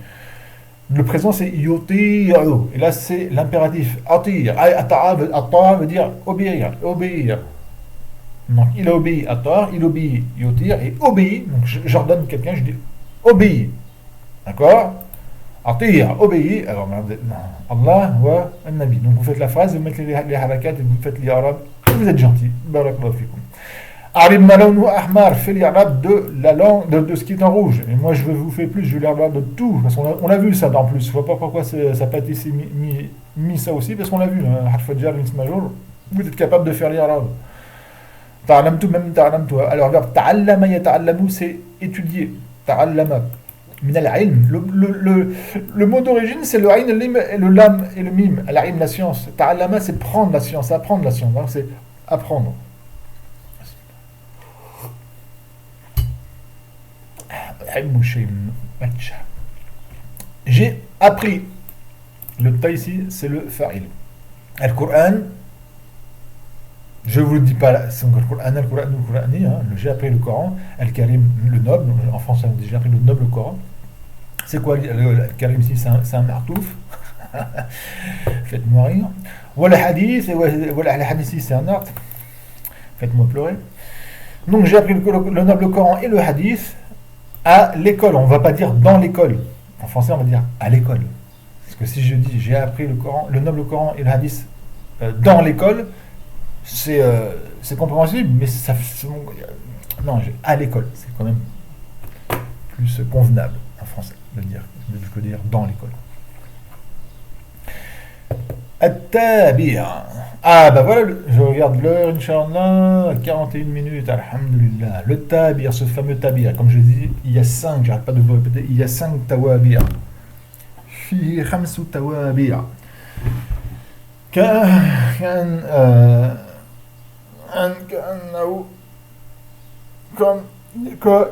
Le présent c'est yuti'u. Et là c'est l'impératif. Ata'a veut dire obéir. Donc il obéit à tort, il obéit yotir et obéit. Donc j'ordonne quelqu'un, je dis obéis. D'accord? Atir, obéit. Alors Allah wa al-Nabi. Donc vous faites la phrase, vous mettez les harakat et vous faites les arabes et vous êtes gentil. Barakallahu fikum. Arimna lawnu ahmar, fait l'irab de la langue, de ce qui est en rouge. Et moi, je vous fais plus, je vais l'irab de tout. Parce qu'on a vu ça en plus. Je vois pas pourquoi ça n'a pas été mis ça aussi, parce qu'on l'a vu. Harf jar, ism majrur. Vous êtes capable de faire l'irab. Ta'allamtu, même ta'allamtu. Alors, le verbe ta'allama yata'allamu, c'est étudier. Ta'allama. Min al-ilm. Le mot d'origine, c'est le ayn, le lam et le mim. Al-ilm, la science. Ta'allama, c'est prendre la science, apprendre la science. Donc, c'est apprendre. J'ai appris. Le ta ici, c'est le fa'il. Al-Qur'an, je vous le dis pas là, c'est Al-Qur'ani, j'ai appris le Coran, Al-Karim, le noble, en français on dit j'ai appris le noble Coran. C'est quoi Al-Karim ici? C'est un martouf. Faites-moi rire. Voilà hadith, voilà hadith ici, c'est un art. Faites-moi pleurer. Donc j'ai appris le noble Coran et le hadith à l'école. On ne va pas dire dans l'école. En français, on va dire à l'école. Parce que si je dis j'ai appris le Coran, le noble Coran et le hadith dans l'école, c'est compréhensible, mais ça, non, à l'école, c'est quand même plus convenable en français de dire dans l'école. At-tabi'. Ah bah voilà, je regarde l'heure, Inch'Allah, 41 minutes, alhamdulillah. Le tabir, ce fameux tabir, comme je dis, il y a 5, j'arrête pas de vous répéter, il y a 5 tawabir. Fi khamsu tawabir.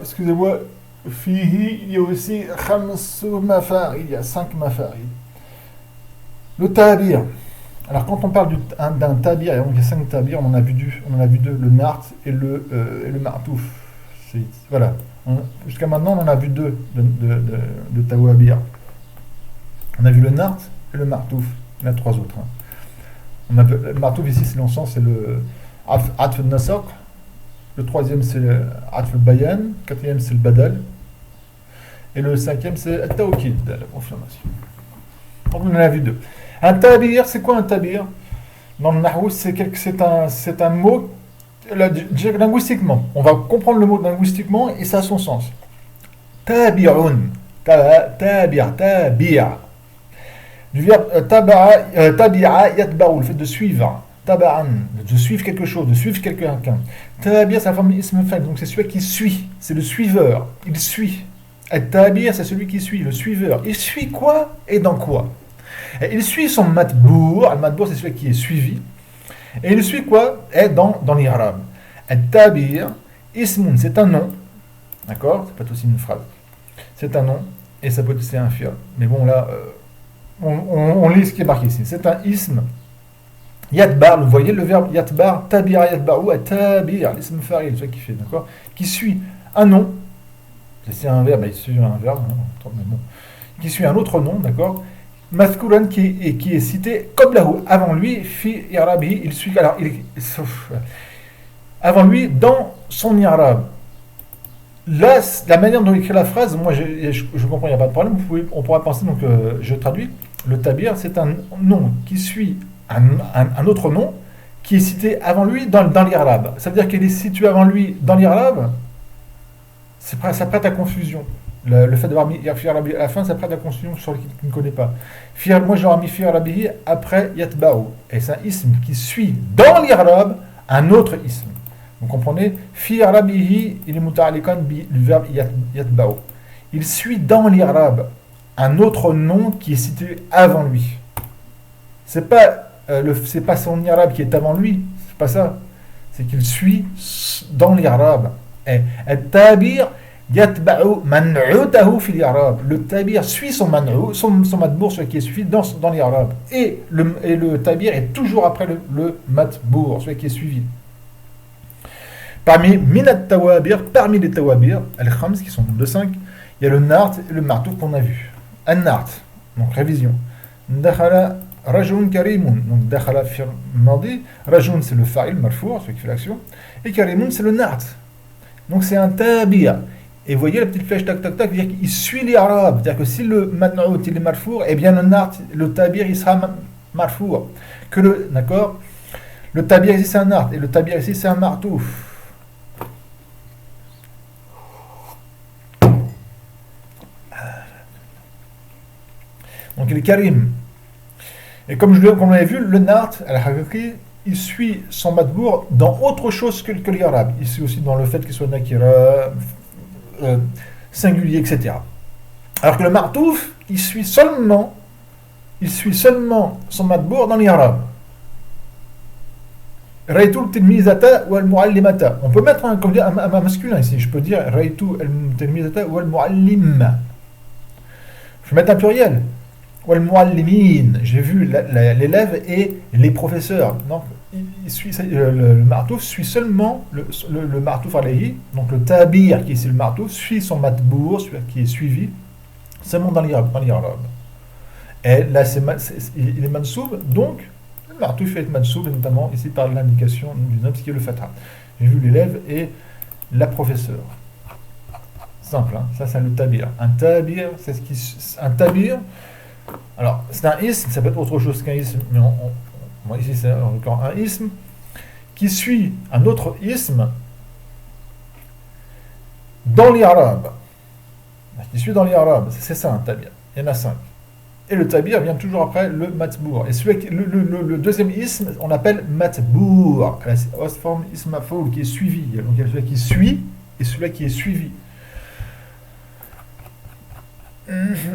Excusez-moi, fihi, il y a aussi khamsu mafarid, il y a 5 mafarid. Le tabir. Alors quand on parle d'un tabir, donc il y a 5 tabirs, on en a vu deux, le nart et le martouf. Voilà. Jusqu'à maintenant, on en a vu 2 de tawabir. On a vu le nart et le martouf. Il y en a 3 autres. Le martouf ici, c'est l'encens, c'est le atf al-nasaq. Le 3e, c'est le atf al-bayan. Le 4e, c'est le badal. Et le 5e, c'est al-tawkid, la confirmation. Donc on en a vu 2. Un tabir, c'est quoi un tabir? Dans le nahou, c'est un mot linguistiquement. On va comprendre le mot linguistiquement et ça a son sens. Tabirun. Tabir. Du verbe tabi'a yatba'u, le fait de suivre. Taba'an, de suivre quelque chose, de suivre quelqu'un. Tabir, c'est la forme ism fa'il, donc c'est celui qui suit, c'est le suiveur, il suit. Tabir, c'est celui qui suit, le suiveur. Il suit quoi et dans quoi? Et il suit son matbour. Le matbour, c'est celui qui est suivi. Et il suit quoi? Et dans l'irabe. Al-tabir, ismun, c'est un nom. D'accord? C'est pas aussi une phrase. C'est un nom. Et ça peut être aussi un fi'l. Mais bon, là, on lit ce qui est marqué ici. C'est un ism. Yatbar, vous voyez le verbe yatbar, tabira yatbaru, tabir, l'ism fa'il, celui qui fait, d'accord? Qui suit un nom. C'est un verbe, il suit un verbe, mais bon. Qui suit un autre nom, d'accord? Mathkuran qui est cité Qoblahu, avant lui, fi irabi, il suit, alors, avant lui, dans son irab. Là, la manière dont il écrit la phrase, moi je comprends, il n'y a pas de problème, on pourra penser, donc je traduis, le tabir, c'est un nom qui suit un autre nom qui est cité avant lui dans l'irab. Ça veut dire qu'il est situé avant lui dans l'irab, ça prête à confusion. Le fait d'avoir mis Fi Arabi à la fin, ça prête à la confusion sur l'équipe qui ne connaît pas. Moi, j'aurais mis Fi Arabi après Yatba'u. Et c'est un ism qui suit dans l'irab un autre ism. Vous comprenez? Fi Arabihi, il est muta'alikan bi le verbe Yatba'u. Il suit dans l'irab un autre nom qui est cité avant lui. C'est pas son irab qui est avant lui. C'est pas ça. C'est qu'il suit dans l'irab. Et Tabir yatba'u man'utahu fil i'rab. Le tabir suit son man'u, son matbour, celui qui est suivi dans l'i'rab. Et le tabir est toujours après le matbour, celui qui est suivi. Parmi les tawabir, al-khams, qui sont de 5, il y a le nart et le martouf qu'on a vu. An-nart, donc révision. Dakhala rajun karimun, donc dakhala fi madi. Rajun, c'est le fa'il, marfour, celui qui fait l'action. Et karimun, c'est le nart. Donc c'est un tabir. Et vous voyez la petite flèche tac tac tac, c'est-à-dire qu'il suit les arabes. C'est-à-dire que si le matnout il est marfour, eh bien le nart, le tabir il sera marfour. D'accord? Le tabir ici c'est un nart et le tabir ici c'est un martouf. il est karim. Et comme on l'avait vu, le nart, al-haqiqi, il suit son matbour dans autre chose que l'irabe. Il suit aussi dans le fait qu'il soit nakira, singulier, etc. Alors que le martouf, il suit seulement son matbour dans l'irabe. Raytu al-tilmizata ou al-muallimata. On peut mettre un masculin ici. Je peux dire Raytu al-tilmizata ou al-muallim. Je vais mettre un pluriel. Ou al-muallimin. J'ai vu l'élève et les professeurs. Donc, le martouf suit seulement le martouf alayhi. Donc, le tabir, qui est ici le martouf, suit son matbour, qui est suivi seulement dans l'irabe. Et là, il est mansoub, donc le martouf fait être mansoub, notamment ici par l'indication du nom, qui est le fatha. J'ai vu l'élève et la professeure. Simple, hein. Ça c'est le tabir. Un tabir, c'est un tabir. Alors, c'est un ism, ça peut être autre chose qu'un ism, mais ici c'est encore un ism qui suit un autre ism dans l'irabe. Qui suit dans l'irabe, c'est ça un tabir. Il y en a 5. Et le tabir vient toujours après le matbour. Et le deuxième ism, on l'appelle matbour. C'est la forme ism mafoul qui est suivi. Donc il y a celui qui suit et celui qui est suivi.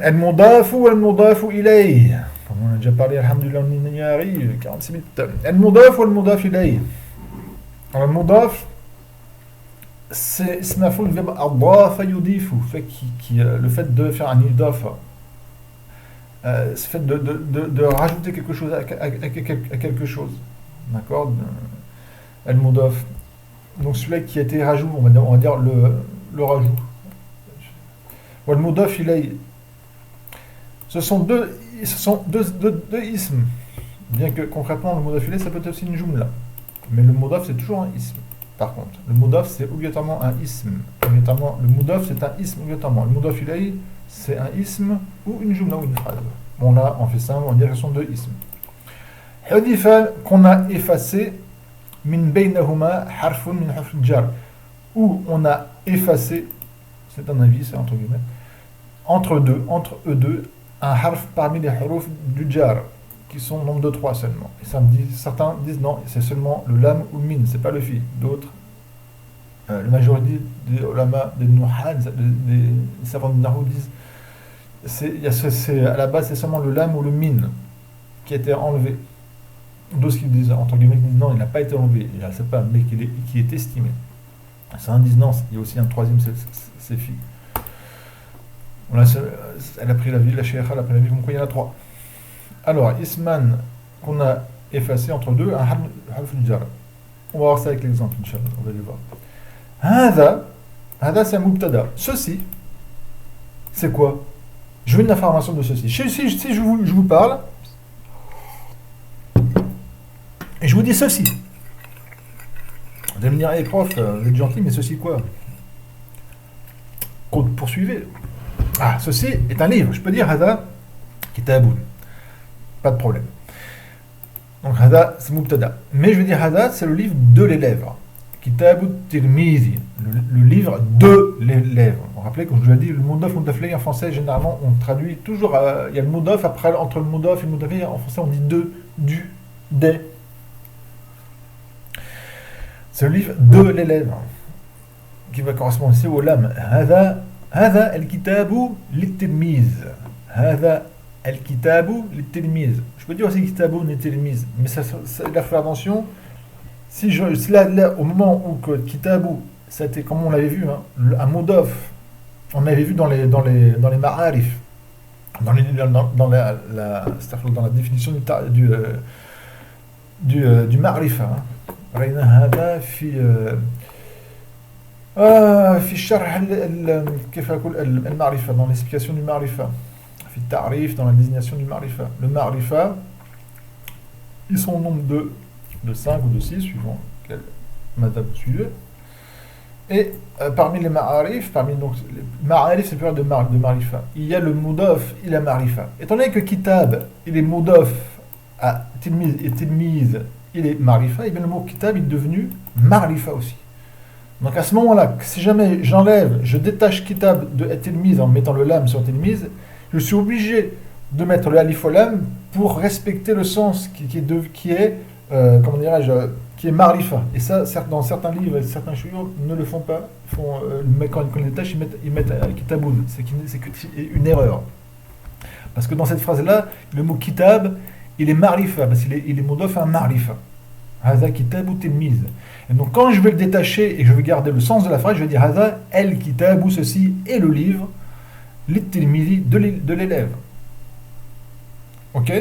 Al-Mudafu ou Al-Mudafu ilayh. On a déjà parlé, alhamdulillah, on y arrive, 46 minutes. Al-Mudaf ou Al-Mudaf ilayh. Al-Mudaf, c'est ism mafoul, le verbe adafa yudifu, le fait de faire un idafa. Ce fait de rajouter quelque chose à quelque chose. D'accord. Al-Mudaf. Donc celui qui a été rajout, on va dire le rajout. Ou Al-Mudaf ilayh. Ce sont deux isms. Bien que concrètement, le Mudaf ilayh, ça peut être aussi une jumla. Mais le Mudaf, c'est toujours un ism. Par contre, le Mudaf, c'est obligatoirement un ism. Le Mudaf, c'est un ism obligatoirement. Le Mudaf ilayh, c'est un ism ou une jumla ou une phrase. Bon là, on fait simple, on dit que ce sont deux isms. Hudifa, qu'on a effacé, min baynahuma harfun min harf jar. Où on a effacé, c'est un avis, c'est entre guillemets, entre eux deux, un harf parmi les huruf du jar, qui sont nombre de 3 seulement. Et certains disent non, c'est seulement le lam ou le min, c'est pas le fi. D'autres, la majorité des ulama, des nuhad, des savants de Nahou disent à la base c'est seulement le lam ou le min qui a été enlevé. D'autres qui disent entre guillemets non, il n'a pas été enlevé, c'est pas, mais qui est estimé. Certains disent non, il y a aussi un troisième, c'est fi. Elle a pris la vie, la sheikha a pris la vie, comme quoi il y en a 3. Alors isman qu'on a effacé entre deux, un harf jar. On va voir ça avec l'exemple, Inch'Allah, on va le voir. Hada c'est un mubtada. Ceci, c'est quoi? Je veux une information de ceci. Si je vous parle, et je vous dis ceci. Vous allez me dire, hey, prof, vous êtes gentil, mais ceci quoi? Poursuivez. Ah, ceci est un livre. Je peux dire Hada Kitaboun. Pas de problème. Donc Hada, c'est Mubtada. Mais je veux dire Hada, c'est le livre de l'élève. Kitabout Tirmizi, le livre de l'élève. Vous vous rappelez, comme je vous l'ai dit, le Mudaf ilayh en français, généralement, on traduit toujours, il y a le Mudaf, après, entre le Mudaf et le Mudaf ilayh, en français, on dit de, du, des. C'est le livre de l'élève, qui va correspondre ici au lam. Hada al-kitabu lit-tilmiz. Hada al-kitabu lit-tilmiz. Je peux dire aussi kitabu lit-tilmiz, mais ça il faut faire attention. Si là, au moment où que kitabu, c'était comme on l'avait vu, hein, un mudaf, on l'avait vu dans les ma'arif, dans la définition du ma'rifa. رأينا هذا في الشرح كيف أقول المعرفة dans l'explication du ma'rifa, في التعريف dans la désignation du ma'rifa. Le ma'rifa, ils sont au nombre de 5 ou de 6 suivant quel madhab vous suivez. Et parmi les ma'arif, donc les ma'arif c'est pluriel de ma'rifa, il y a le mudaf et la ma'rifa. Étant donné que kitab il est mudaf à tilmiz et tilmiz il est ma'rifa, et bien le mot kitab est devenu ma'rifa aussi. Donc à ce moment-là, si jamais je détache kitab de tilmiz en mettant le lam sur tilmiz, je suis obligé de mettre le alif au lam pour respecter le sens comment dirais-je, qui est marifa. Et ça, dans certains livres, certains chouyours ne le font pas. Quand ils les tâches, ils mettent kitaboud. C'est une erreur. Parce que dans cette phrase-là, le mot kitab, il est marifa, parce qu'il est modof à marifa. Haza kitabu tilmiz. Et donc quand je vais le détacher et que je veux garder le sens de la phrase, je vais dire Haza el kitabu, ceci est le livre, lit tilmizi, de l'élève. Ok?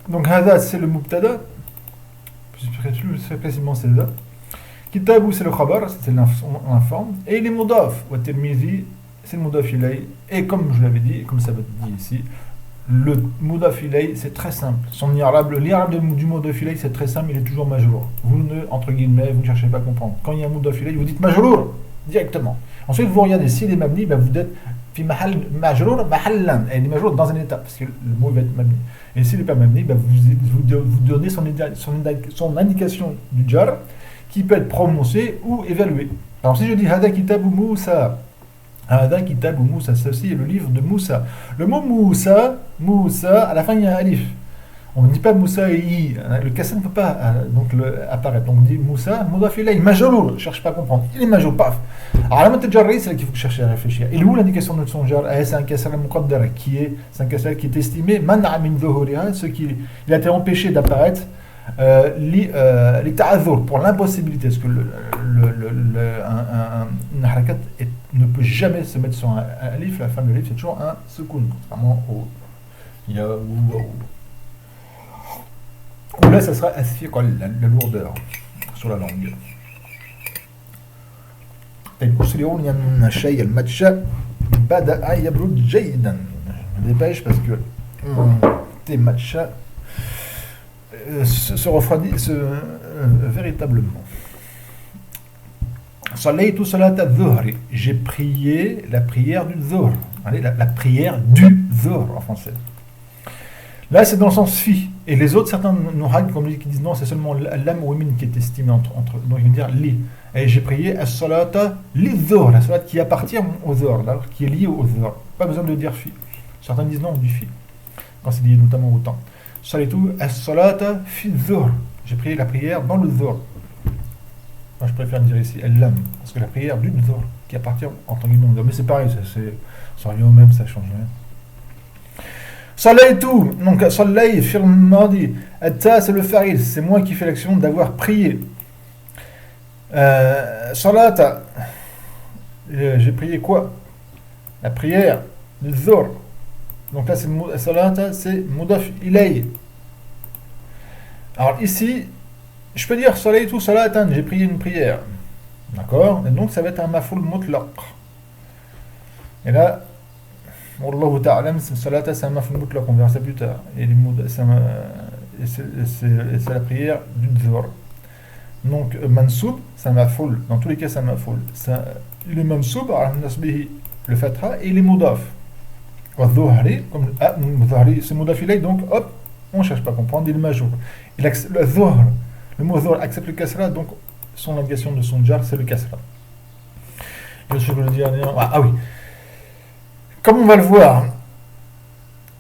Donc Haza c'est le mubtada, plus précisément c'est ça. Kitabu c'est le khabar, c'est l'informe, et il est mudaf, wa tilmizi c'est le mudaf ilay, et comme je l'avais dit, comme ça va être dit ici, le mudaf ilay c'est très simple. L'irabe du mudaf ilay c'est très simple, il est toujours majrour. Vous entre guillemets, vous ne cherchez pas à comprendre. Quand il y a un mudaf ilay, vous dites majrour directement. Ensuite vous regardez s'il est mabni, vous dites fi mahal majrour mahallan, et il est majrour dans un état parce que le mot va être mabni. Et s'il n'est pas mabni, vous donnez son indication du jar qui peut être prononcé ou évalué. Alors si je dis hada kitabu Moussa, hada kitabu Moussa, ceci est le livre de Moussa. Le mot Moussa, à la fin il y a un alif. On ne dit pas Moussa et I, le kasra ne peut pas apparaître. Donc on dit Moussa, mudaf ilayh, majrour, je ne cherche pas à comprendre. Il est majrour, paf. Alors la mutajarri, c'est là qu'il faut chercher à réfléchir. Et où l'indication de son jar? C'est un kasra muqaddar c'est un kasra qui est estimé, man'a min dhuhuriha, ce qui il a été empêché d'apparaître. Pour l'impossibilité, parce que un harakat ne peut jamais se mettre sur un alif, la fin de l'alif c'est toujours un soukoun, contrairement au ya ou waou. Ou là ça sera asfiqal, la lourdeur sur la langue. الأسرعون من الشيء المتشى بدأ يبرد جيدا. Je me dépêche parce que tes matcha se refroidit véritablement. Salaytu salat al-dhuhri. J'ai prié la prière du dhuhr. Allez, la prière du dhuhr en français. Là, c'est dans le sens fi. Et les autres, certains nohag, comme qui disent non, c'est seulement l'am ou min qui est estimé entre. Donc, ils vont dire li. Et j'ai prié as-salata li-dhuhr, la salat qui appartient au dhuhr, qui est liée au dhuhr. Pas besoin de dire fi. Certains disent non, on dit fi. Quand c'est lié notamment au temps. Salaytu as-salata fi dhuhr. J'ai prié la prière dans le dhuhr. Moi, je préfère dire ici al-lam, parce que la prière du dhuhr, qui appartient entre guillemets au dhuhr. Mais c'est pareil, ça revient au même, ça change rien. Salaytu, donc salay, firmadi, atta, c'est le faril, c'est moi qui fais l'action d'avoir prié. Salata, j'ai prié quoi? La prière du dhuhr. Donc là, salata, c'est mudaf ilay. Alors ici, je peux dire salaytu salatan, j'ai prié une prière. D'accord? Et donc ça va être un maf'ul mutlaq. Et là, Wallahu ta'alam, salata c'est un maf'ul mutlaq, on verra ça plus tard. Et c'est la prière du dhuhr. Donc mansoub, c'est un maf'ul. Dans tous les cas, c'est un maf'ul. Il est mansoub, le fatha, et il est mudaf. Wa dhuhri, comme c'est mudaf ilay, donc hop, on ne cherche pas à comprendre, il est majeur. Le dhuhr, le mot dhuhr accepte le kasra, donc son indication de son jar, c'est le kasra. Et je veux dire, ah oui. Comme on va le voir,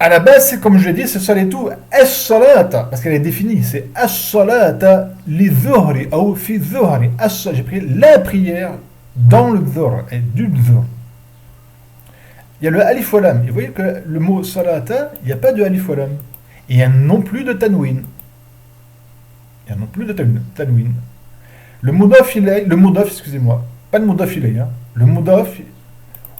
à la base, c'est comme je l'ai dit, c'est salaytu as-salata, parce qu'elle est définie, c'est as-salata li dhuhri, ou fi dhuhri. J'ai prié la prière dans le dhuhr, et du dhuhr. Il y a le alif wa lam. Et vous voyez que le mot salata, il n'y a pas de alif wa lam. Et il n'y a non plus de tanwin. Le mudaf ilay, excusez-moi, pas le mudaf ilay, hein. Le mudaf,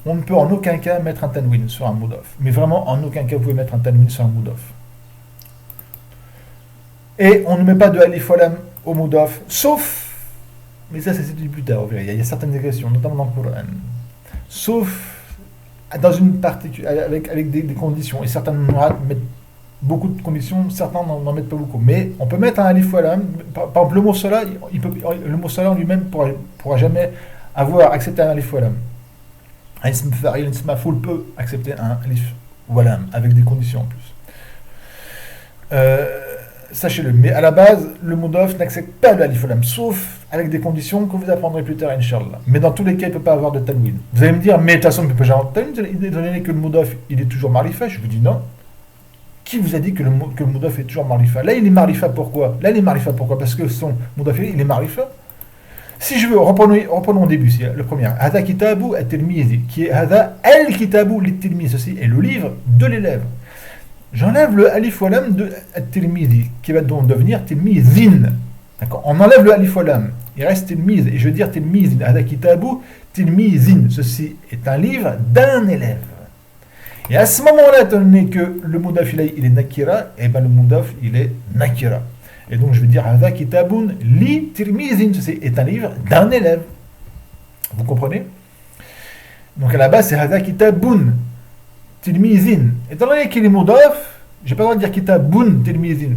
on ne peut en aucun cas mettre un tanwin sur un mudaf. Mais vraiment, en aucun cas, vous pouvez mettre un tanwin sur un mudaf. Et on ne met pas de alif wa lam au mudaf, sauf, mais ça c'est du plus tard, il y a certaines régressions, notamment dans le Coran, sauf dans une partie, avec des conditions. Et certains mettent beaucoup de conditions, certains n'en mettent pas beaucoup. Mais on peut mettre un alif wa lam. Par exemple, le mot salat, le mot salat en lui-même pourra jamais avoir accepté un alif wa lam. Un ism fa'il, un ism maf'ul peut accepter un alif wa lam avec des conditions en plus. sachez-le. Mais à la base, le Moudaf n'accepte pas le Alif Lam, sauf avec des conditions que vous apprendrez plus tard, Inch'Allah. Mais dans tous les cas, il ne peut pas avoir de Tanwin. Vous allez me dire, mais de toute façon, il ne peut pas avoir de Tanwin, étant donné que le Moudaf, il est toujours Marifa. Je vous dis non. Qui vous a dit que le Moudaf est toujours Marifa? Là, il est Marifa, pourquoi? Là, il est Marifa, pourquoi? Parce que son Moudaf, il est Marifa. Si je veux, reprenons au début, c'est le premier. Hada kitabu at-tilmizi, qui est Hada al-kitabu lit-tilmizi. Ceci est le livre de l'élève. J'enlève le alif wa lam de at-tilmizi, qui va donc devenir tilmizin. D'accord? On enlève le alif wa lam. Il reste tilmiz, et je veux dire tilmizin. Hada kitabu tilmizin. Ceci est un livre d'un élève. Et à ce moment-là, étant donné que le Moudaf il est nakira, et bien le Moudaf il est nakira. Et donc je vais dire Hada kitabun li tirmizin, ceci est un livre d'un élève. Vous comprenez? Donc à la base c'est Hada kitabun tirmizin. Étant donné qu'il est Moudaf, j'ai pas le droit de dire kitabun tirmizin.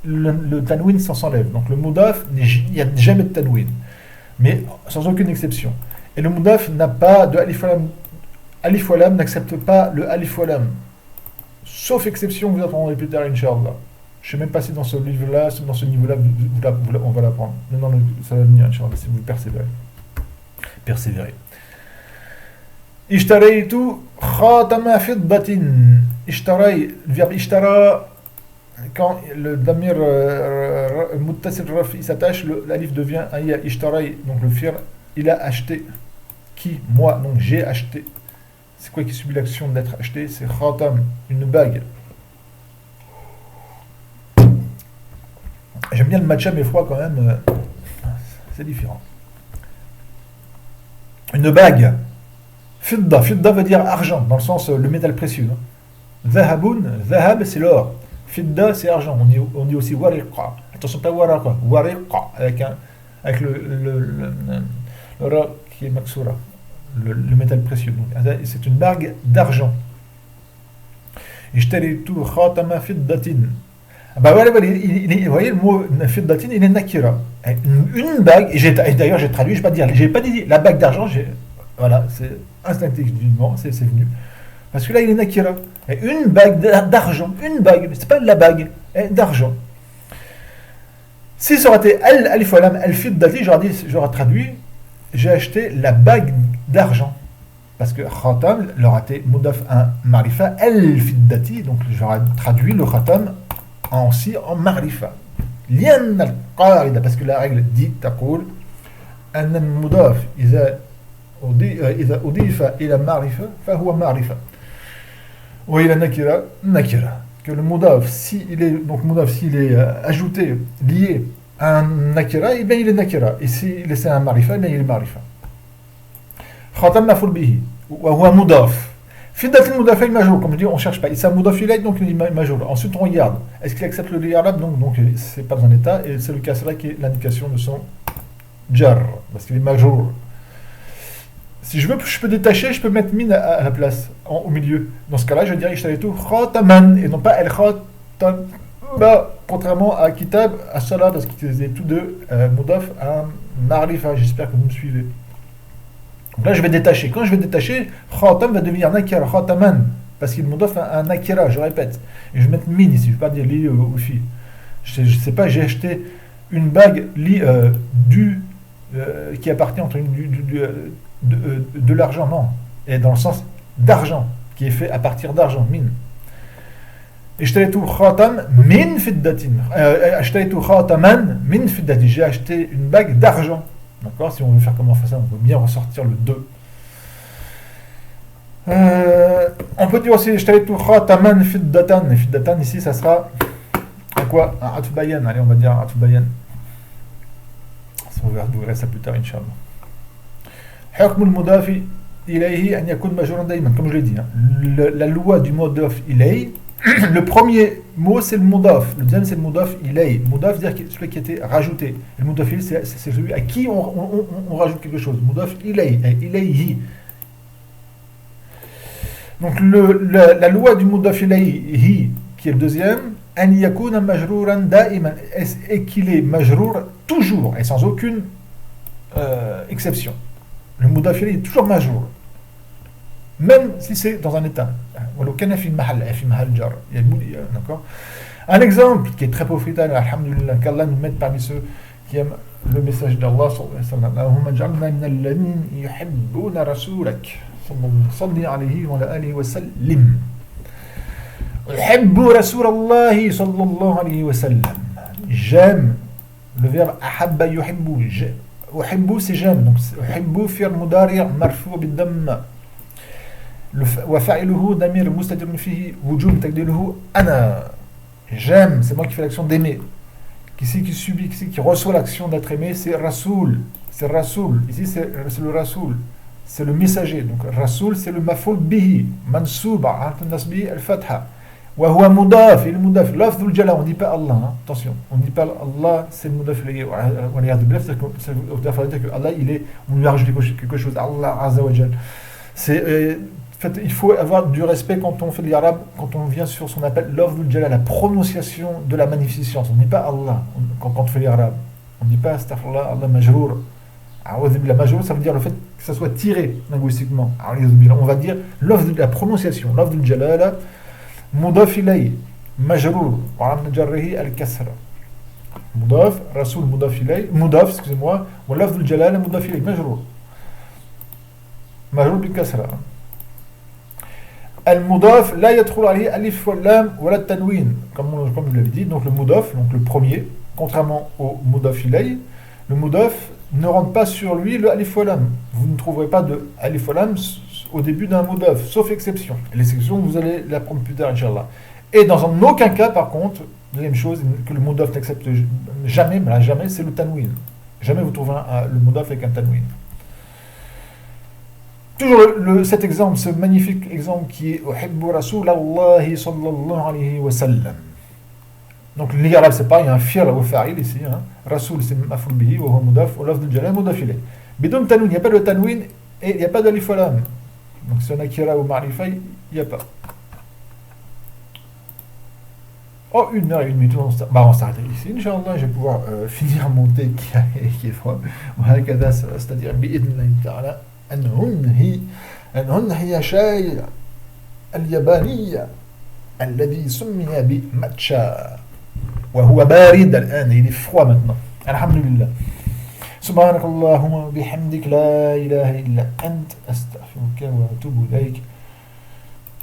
Le tanwin s'enlève. Donc le Moudaf, il n'y a jamais de tanwin. Mais sans aucune exception. Et le Moudaf n'a pas de alif wa lam. Alif wa lam n'accepte pas le alif wa lam. Sauf exception, vous apprendrez plus tard, Inch'Allah. Je ne sais même pas si dans ce livre-là, dans ce niveau-là, on va l'apprendre. Non, ça va venir, Inch'Allah, si vous persévérez. Persévérez. Ishtaraytu khatama fiddatin. Ishtaray, le verbe ishtara, quand le damir muttasil raf il s'attache, l'alif devient un ya. Ishtaray, donc le fir, il a acheté. Qui? Moi, donc j'ai acheté. C'est quoi qui subit l'action d'être acheté? C'est khatam, une bague. J'aime bien le matcha, mais froid quand même. C'est différent. Une bague. Fidda. Fidda veut dire argent, dans le sens le métal précieux. Zahabun. Zahab, c'est l'or. Fidda, c'est argent. On dit aussi wariqa. Attention, pas waraqa. Wariqa. Avec le ra qui est maksura. Le métal précieux. Donc, c'est une bague d'argent. Ishtaritu khatama fiddatin. Bah voilà, vous voyez le mot fiddatin, il est nakira. Une bague, et d'ailleurs j'ai traduit, j'ai pas dit la bague d'argent, voilà, c'est instinctivement, c'est venu. Parce que là il est nakira. Une bague d'argent, une bague, c'est pas la bague, d'argent. Si ça aurait été alif wa lam, al-fiddati, j'aurais traduit, j'ai acheté la bague d'argent. Parce que khatam, l'aurait été mudaf un marifa, al-fiddati, donc j'aurais traduit le khatam en marifa. Lian al-qarida, parce que la règle dit, taqoul, an al-mudaf, إذا أضيف إلى معرفة فهو معرفة وإلى نكرة نكرة. Que le mudaf, s'il est ajouté, lié à un nakira, et bien il est nakira. Et s'il est un marifa, et bien il est marifa. Khatam maful bihi, wa huwa mudaf. Fiddat al-mudaf al-majrur, comme je dis, on ne cherche pas. Il s'est mudaf ilayh, donc il est majrur. Ensuite, on regarde. Est-ce qu'il accepte le li'rab? Donc c'est pas un état, et c'est le kasra qui est l'indication de son jar, parce qu'il est majrur. Si je veux, je peux détacher, je peux mettre min à la place, au milieu. Dans ce cas-là, je dirais ishtaritu khataman, et non pas al-khatam. Bah, contrairement à kitab, à salat, parce qu'ils étaient tous deux mudaf à marifa. J'espère que vous me suivez. Donc là, je vais détacher. Quand je vais détacher, khatam va devenir nakira, khataman, parce qu'il mudaf à nakira, je répète. Et je vais mettre min ici, je ne vais pas dire li ou fi. Je ne sais pas, j'ai acheté une bague li qui appartient entre de l'argent, non. Et dans le sens d'argent, qui est fait à partir d'argent, min. Ishtaraytu khatam min fiddatin. Ishtaraytu khataman min fiddatin. J'ai acheté une bague d'argent. D'accord? Si on veut faire comment on fait ça, on peut bien ressortir le 2. On peut dire aussi Ishtaraytu khataman fiddatan. Et fiddatan, ici, ça sera à quoi? Un atf bayan. Allez, on va dire un atf bayan. On verra ça plus tard, Inch'Allah. Hukm al-mudafi ilayhi an yakun majruran dayman, comme je l'ai dit. La loi du mudaf ilayhi, le premier mot c'est le mudaf, le deuxième c'est le mudaf ilayhi. Mudaf veut dire celui qui a été rajouté. Le mudaf ilayhi c'est celui à qui on rajoute quelque chose. Mudaf ilayhi. Donc la loi du mudaf ilayhi, qui est le deuxième, an yakuna majruran da'iman, et qu'il est majrour toujours et sans aucune exception. Le mudaf ilayhi est toujours majrour. même si c'est dans un état. D'accord. Un exemple qui est très profitable, alhamdulillah, qu'Allah nous mette parmi ceux qui aiment le message d'Allah Allahumma ja'alna min alladhina yuhibbuna rasulak salli alayhi wa alihi wa sallim. Uhibbu rasulallahi sallallahu alayhi wa sallam. J'aime, le verbe ahabba yuhibbu. Uhibbu c'est j'aime, donc uhibbu fi'l mudari' marfu' bid-damma. وفاعله ضمير مستتر فيه وجوب تقديره أنا. J'aime, c'est moi qui fais l'action d'aimer. Qui c'est qui subit, qui c'est qui reçoit l'action d'être aimé, c'est Rasoul. C'est Rasoul. Ici, c'est le Rasoul. C'est le messager. Donc, Rasoul, c'est le mafoul bihi. Mansoub, al-nasbi, al-fatha. Wa huwa mudaf, il est mudaf. Lafdul jala, on ne dit pas Allah. Hein. Attention, on ne dit pas Allah, c'est le mudaf. Ça veut dire que Allah, on lui a rajouté quelque chose. Allah, azza wa jal. C'est. En fait, il faut avoir du respect quand on fait l'arabe, quand on vient sur ce qu'on appelle l'afdul jalal, la prononciation de la magnificence. On ne dit pas Allah quand on fait l'arabe. On ne dit pas astaghfirullah, Allah majrour. La majrour, ça veut dire le fait que ça soit tiré linguistiquement. On va dire la prononciation, l'afdul jalal, mudaf ilay, majrour, wa an jarrihi al-kasra. Mudaf, rasoul mudaf ilay, mudaf, excusez-moi, wa l'afdul jalal mudaf ilay, majrour. Majrour bil kasra. Al-Mudaf, la yadkhul alayhi alif wal lam wala tanwin, comme je l'avais dit. Donc le Mudaf, donc le premier, contrairement au Mudaf ilay, le Mudaf ne rentre pas sur lui le alif wal lam. Vous ne trouverez pas de alif wal lam au début d'un Mudaf, sauf exception. L'exception, vous allez l'apprendre plus tard, Inch'Allah. Et dans aucun cas, par contre, la même chose que le Mudaf n'accepte jamais, mais là, jamais, c'est le tanwin. Jamais vous trouverez le Mudaf avec un tanwin. Toujours cet exemple, ce magnifique exemple qui est Uhibbu Rasulallahi sallallahu alayhi wa sallam. Donc l'irabe c'est pas, il y a un fi'l ou fa'il ici. Hein. Rasoul c'est maf'ul bihi, wa huwa mudaf, wa lafdul jalal mudaf ilayh. Bidon tanwin, il n'y a pas de tanwin et il n'y a pas d'alif wa lam. Donc si on a nakira ou ma'rifa, il n'y a pas. Oh, 1h01, on s'arrête ici, Inch'Allah, je vais pouvoir finir mon thé qui est froid. C'est-à-dire, bi'idnillahi ta'ala. أنهن هي شاي اليابانية الذي سمي بماتشا وهو بارد الآن il est froid maintenant الحمد لله سبحانك اللهم وبحمدك لا إله إلا أنت أستغفرك وأتوب إليك